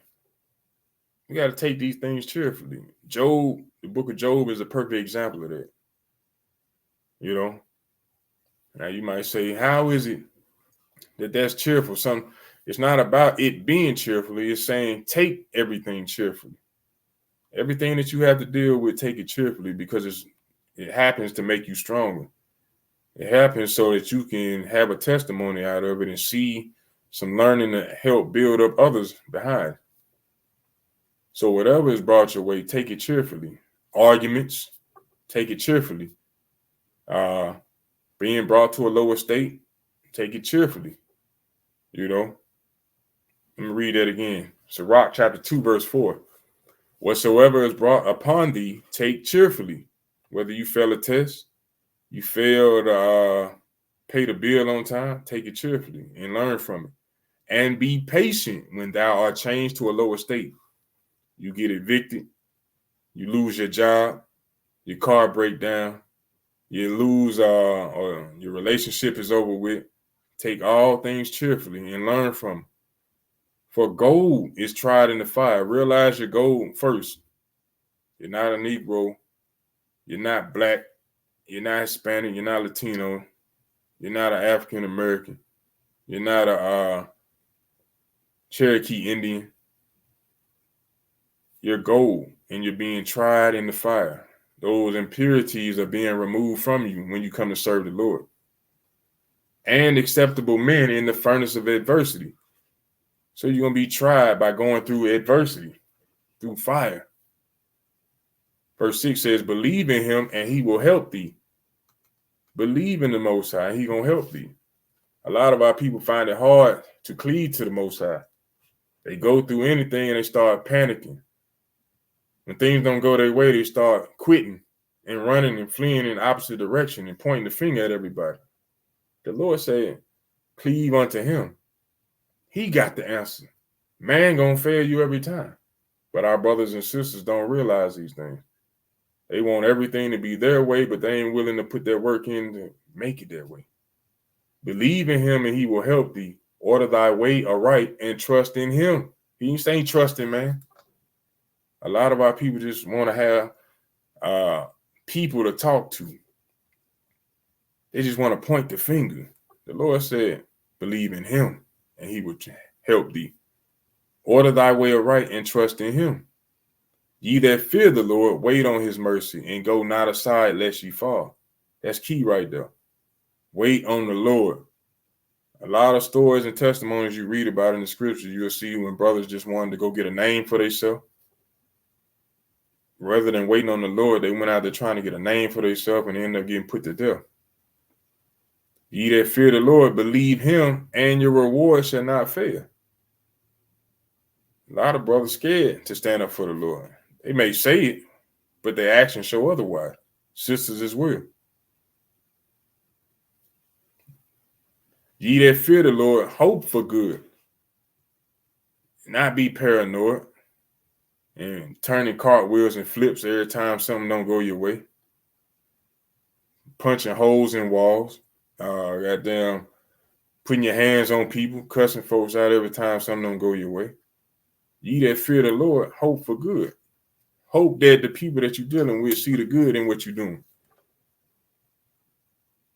We got to take these things cheerfully. Job, the book of Job is a perfect example of that. You know, now you might say, how is it that that's cheerful? It's not about it being cheerfully. It's saying take everything cheerfully. Everything that you have to deal with, take it cheerfully, because it happens to make you stronger. It happens so that you can have a testimony out of it and see some learning to help build up others behind. So whatever is brought your way, take it cheerfully. Arguments, take it cheerfully. Being brought to a lower state, take it cheerfully. You know, let me read that again. Sirach chapter 2, verse 4. Whatsoever is brought upon thee, take cheerfully. Whether you fail a test, you failed to pay the bill on time, take it cheerfully and learn from it. And be patient when thou art changed to a lower state. You get evicted, you lose your job, your car break down, you lose or your relationship is over with. Take all things cheerfully and learn from it. For gold is tried in the fire. Realize your gold first. You're not a Negro. You're not Black. You're not Hispanic. You're not Latino. You're not an African American. You're not a Cherokee Indian. You're gold, and you're being tried in the fire. Those impurities are being removed from you when you come to serve the Lord. And acceptable men in the furnace of adversity. So you're going to be tried by going through adversity, through fire. Verse 6 says, believe in him and he will help thee. Believe in the Most High, he going to help thee. A lot of our people find it hard to cleave to the Most High. They go through anything and they start panicking. When things don't go their way, they start quitting and running and fleeing in the opposite direction and pointing the finger at everybody. The Lord said, cleave unto him. He got the answer. Man gonna fail you every time. But our brothers and sisters don't realize these things. They want everything to be their way, but they ain't willing to put their work in to make it their way. Believe in him and he will help thee. Order thy way aright and trust in him. He ain't saying trusting, man. A lot of our people just want to have people to talk to. They just want to point the finger. The Lord said, believe in him and he will help thee. Order thy way aright and trust in him. Ye that fear the Lord, wait on his mercy and go not aside lest ye fall. That's key right there. Wait on the Lord. A lot of stories and testimonies you read about in the scripture, you'll see when brothers just wanted to go get a name for themselves. Rather than waiting on the Lord, they went out there trying to get a name for themselves and ended up getting put to death. Ye that fear the Lord, believe him, and your reward shall not fail. A lot of brothers scared to stand up for the Lord. They may say it, but their actions show otherwise. Sisters as well. Ye that fear the Lord, hope for good. Not be paranoid and turning cartwheels and flips every time something don't go your way. Punching holes in walls. Goddamn, putting your hands on people, cussing folks out every time something don't go your way. Ye that fear the Lord, hope for good. Hope that the people that you're dealing with see the good in what you're doing.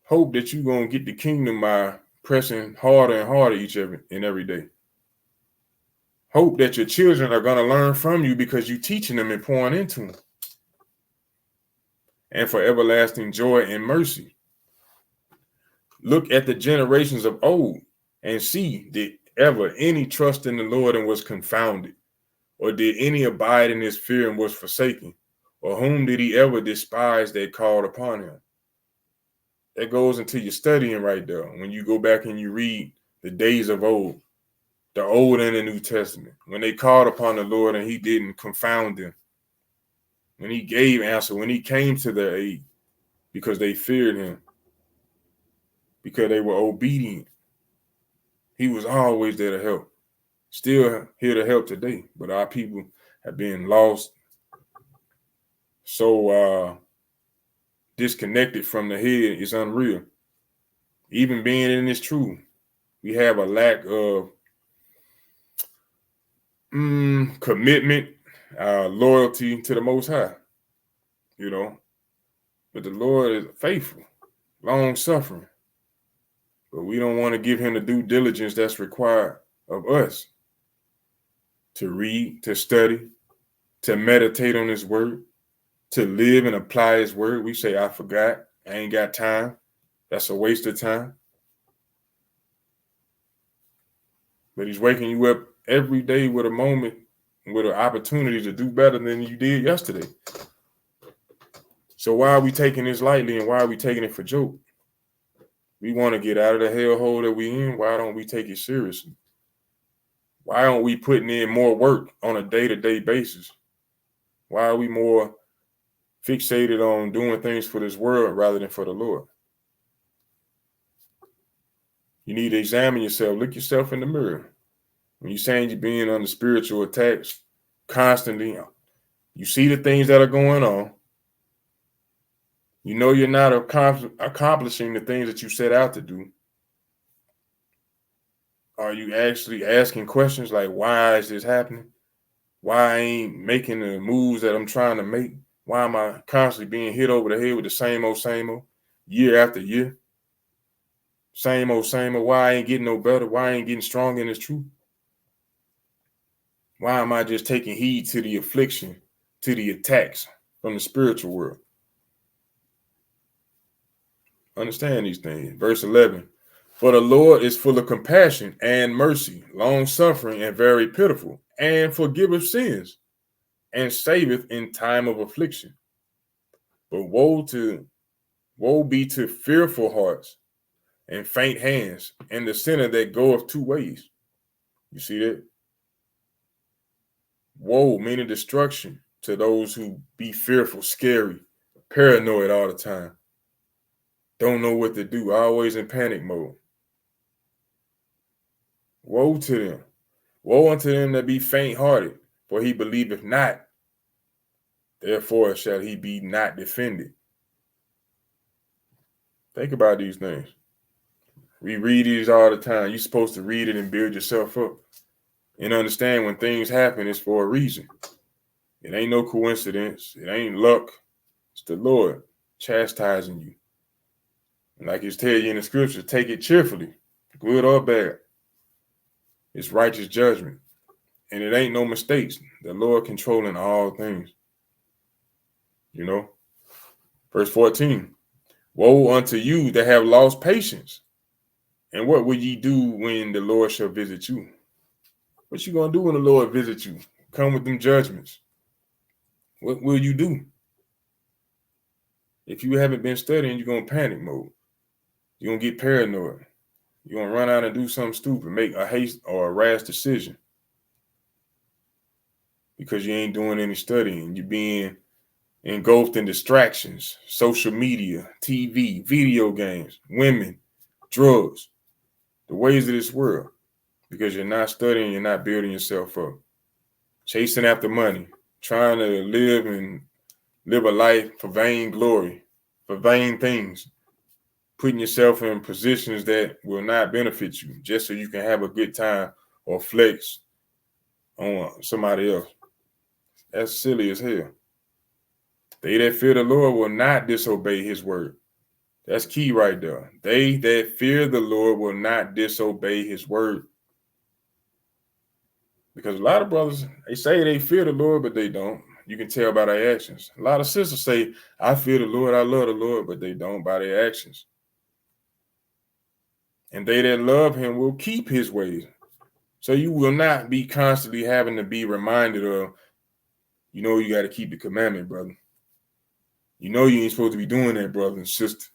Hope that you're going to get the kingdom by pressing harder and harder each and every day. Hope that your children are going to learn from you because you're teaching them and pouring into them. And for everlasting joy and mercy. Look at the generations of old and see, did ever any trust in the Lord and was confounded? Or did any abide in his fear and was forsaken? Or whom did he ever despise that called upon him? That goes into your studying right there. When you go back and you read the days of old, the Old and the New Testament, when they called upon the Lord and he didn't confound them, when he gave answer, when he came to their aid, because they feared him, because they were obedient. He was always there to help. Still here to help today, but our people have been lost, so disconnected from the head is unreal. Even being in this truth, we have a lack of commitment, loyalty to the Most High, you know. But the Lord is faithful, long suffering. But we don't want to give him the due diligence that's required of us to read, to study, to meditate on his word, to live and apply his word. We say, I forgot, I ain't got time. That's a waste of time. But he's waking you up every day with a moment, with an opportunity to do better than you did yesterday. So why are we taking this lightly and why are we taking it for joke? We want to get out of the hellhole that we in. Why don't we take it seriously? Why aren't we putting in more work on a day-to-day basis? Why are we more fixated on doing things for this world rather than for the Lord? You need to examine yourself. Look yourself in the mirror. When you're saying you're being under spiritual attacks constantly, you see the things that are going on. You know you're not accomplishing the things that you set out to do. Are you actually asking questions like, why is this happening? Why I ain't making the moves that I'm trying to make? Why am I constantly being hit over the head with the same old, year after year? Same old. Why I ain't getting no better? Why I ain't getting strong in this truth? Why am I just taking heed to the affliction, to the attacks from the spiritual world? Understand these things. Verse 11. For the Lord is full of compassion and mercy, long suffering and very pitiful, and forgiveth sins, and saveth in time of affliction. But woe be to fearful hearts and faint hands, and the sinner that goeth two ways. You see that? Woe, meaning destruction, to those who be fearful, scary, paranoid all the time. Don't know what to do, always in panic mode. Woe to them. Woe unto them that be faint-hearted, for he believeth not. Therefore shall he be not defended. Think about these things. We read these all the time. You're supposed to read it and build yourself up and understand when things happen, it's for a reason. It ain't no coincidence. It ain't luck. It's the Lord chastising you. And like it's tell you in the scripture, take it cheerfully, good or bad. It's righteous judgment. And it ain't no mistakes. The Lord controlling all things. You know? Verse 14. Woe unto you that have lost patience. And what will ye do when the Lord shall visit you? What you gonna do when the Lord visits you? Come with them judgments. What will you do? If you haven't been studying, you're gonna panic mode. You're gonna get paranoid. You're gonna run out and do something stupid, make a haste or a rash decision. Because you ain't doing any studying. You're being engulfed in distractions, social media, TV, video games, women, drugs, the ways of this world. Because you're not studying, you're not building yourself up. Chasing after money, trying to live a life for vain glory, for vain things, putting yourself in positions that will not benefit you just so you can have a good time or flex on somebody else. That's silly as hell. They that fear the Lord will not disobey his word. That's key right there. They that fear the Lord will not disobey his word. Because a lot of brothers, they say they fear the Lord, but they don't. You can tell by their actions. A lot of sisters say, I fear the Lord, I love the Lord, but they don't by their actions. And they that love him will keep his ways. So you will not be constantly having to be reminded of, you got to keep the commandment, brother. You ain't supposed to be doing that, brother and sister.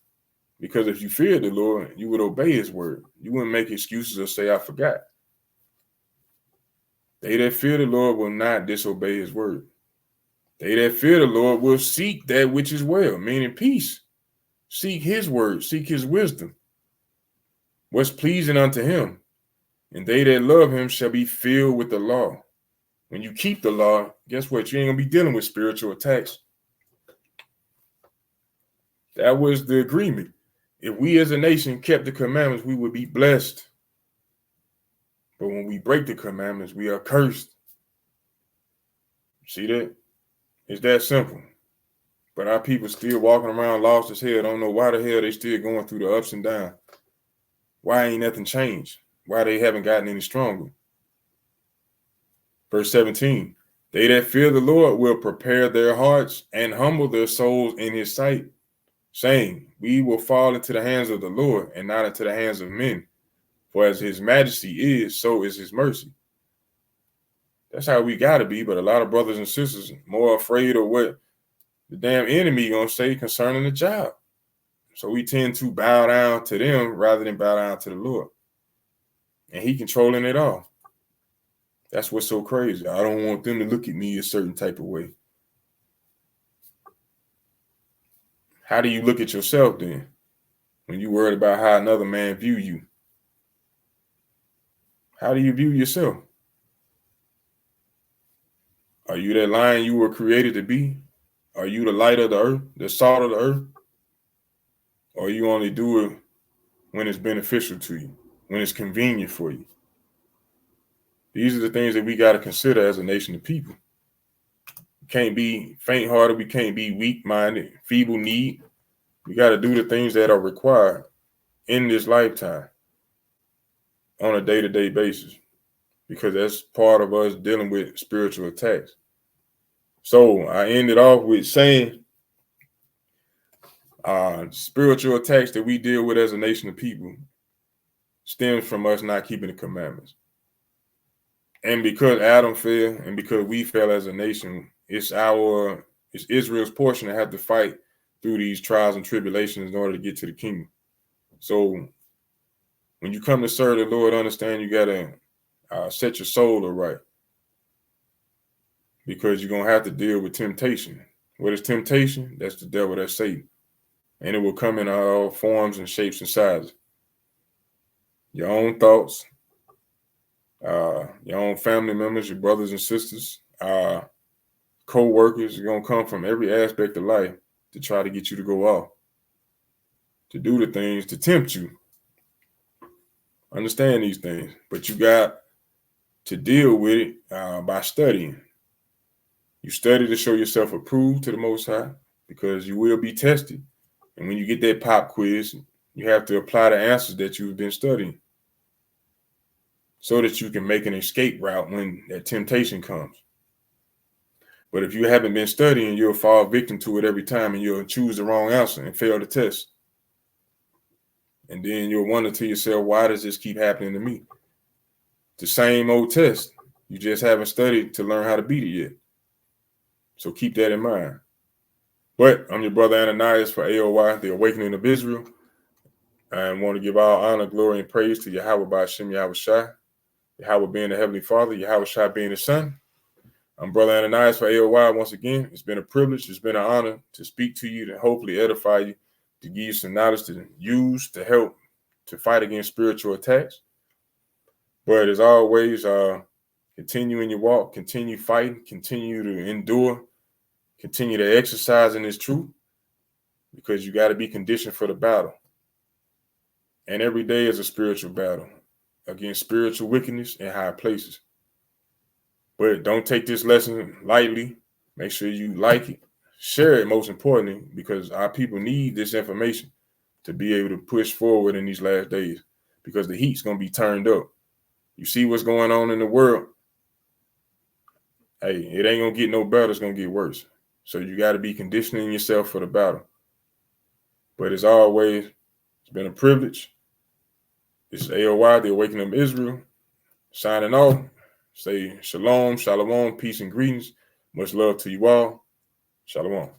Because if you feared the Lord, you would obey his word. You wouldn't make excuses or say, I forgot. They that fear the Lord will not disobey his word. They that fear the Lord will seek that which is well, meaning peace. Seek his word, seek his wisdom. What's pleasing unto him. And they that love him shall be filled with the law. When you keep the law, guess what? You ain't going to be dealing with spiritual attacks. That was the agreement. If we as a nation kept the commandments, we would be blessed. But when we break the commandments, we are cursed. See that? It's that simple. But our people still walking around lost as hell. Don't know why the hell they still going through the ups and downs. Why ain't nothing changed? Why they haven't gotten any stronger? Verse 17, they that fear the Lord will prepare their hearts and humble their souls in his sight, saying, we will fall into the hands of the Lord and not into the hands of men. For as his majesty is, so is his mercy. That's how we got to be. But a lot of brothers and sisters more afraid of what the damn enemy going to say concerning the job. So we tend to bow down to them rather than bow down to the Lord. And he controlling it all. That's what's so crazy. I don't want them to look at me a certain type of way. How do you look at yourself then when you worried about how another man view you? How do you view yourself? Are you that lion you were created to be? Are you the light of the earth, the salt of the earth? Or you only do it when it's beneficial to you, when it's convenient for you? These are the things that we got to consider as a nation of people. We can't be faint-hearted. We can't be weak-minded, feeble-kneed. We got to do the things that are required in this lifetime on a day-to-day basis, because that's part of us dealing with spiritual attacks. So I ended off with saying spiritual attacks that we deal with as a nation of people stems from us not keeping the commandments. And because Adam fell and because we fell as a nation, it's Israel's portion to have to fight through these trials and tribulations in order to get to the kingdom. So when you come to serve the Lord, understand you got to set your soul aright, because you're going to have to deal with temptation. What is temptation? That's the devil, that's Satan. And it will come in all forms and shapes and sizes. Your own thoughts, your own family members, your brothers and sisters, co-workers are going to come from every aspect of life to try to get you to go off, to do the things, to tempt you. Understand these things, but you got to deal with it by studying. You study to show yourself approved to the Most High, because you will be tested. And when you get that pop quiz, you have to apply the answers that you've been studying so that you can make an escape route when that temptation comes. But if you haven't been studying, you'll fall victim to it every time, and you'll choose the wrong answer and fail the test. And then you'll wonder to yourself, why does this keep happening to me? The same old test. You just haven't studied to learn how to beat it yet. So keep that in mind. But I'm your brother Ananias for A.O.I, the Awakening of Israel. I want to give all honor, glory, and praise to Yahweh by Hashem Yahweh Shai, Yahweh being the Heavenly Father, Yahweh Shai being the Son. I'm Brother Ananias for A.O.I once again. It's been a privilege. It's been an honor to speak to you, to hopefully edify you, to give you some knowledge to use to help to fight against spiritual attacks. But as always, continue in your walk, continue fighting, continue to endure, continue to exercise in this truth, because you got to be conditioned for the battle. And every day is a spiritual battle against spiritual wickedness in high places. But don't take this lesson lightly. Make sure you like it. Share it, most importantly, because our people need this information to be able to push forward in these last days, because the heat's going to be turned up. You see what's going on in the world. hey, it ain't gonna get no better, it's gonna get worse. So you got to be conditioning yourself for the battle. But as always, it's been a privilege. This is A.O.I, the Awakening of Israel, signing off. Say shalom, shalom, peace and greetings. Much love to you all. Shalom.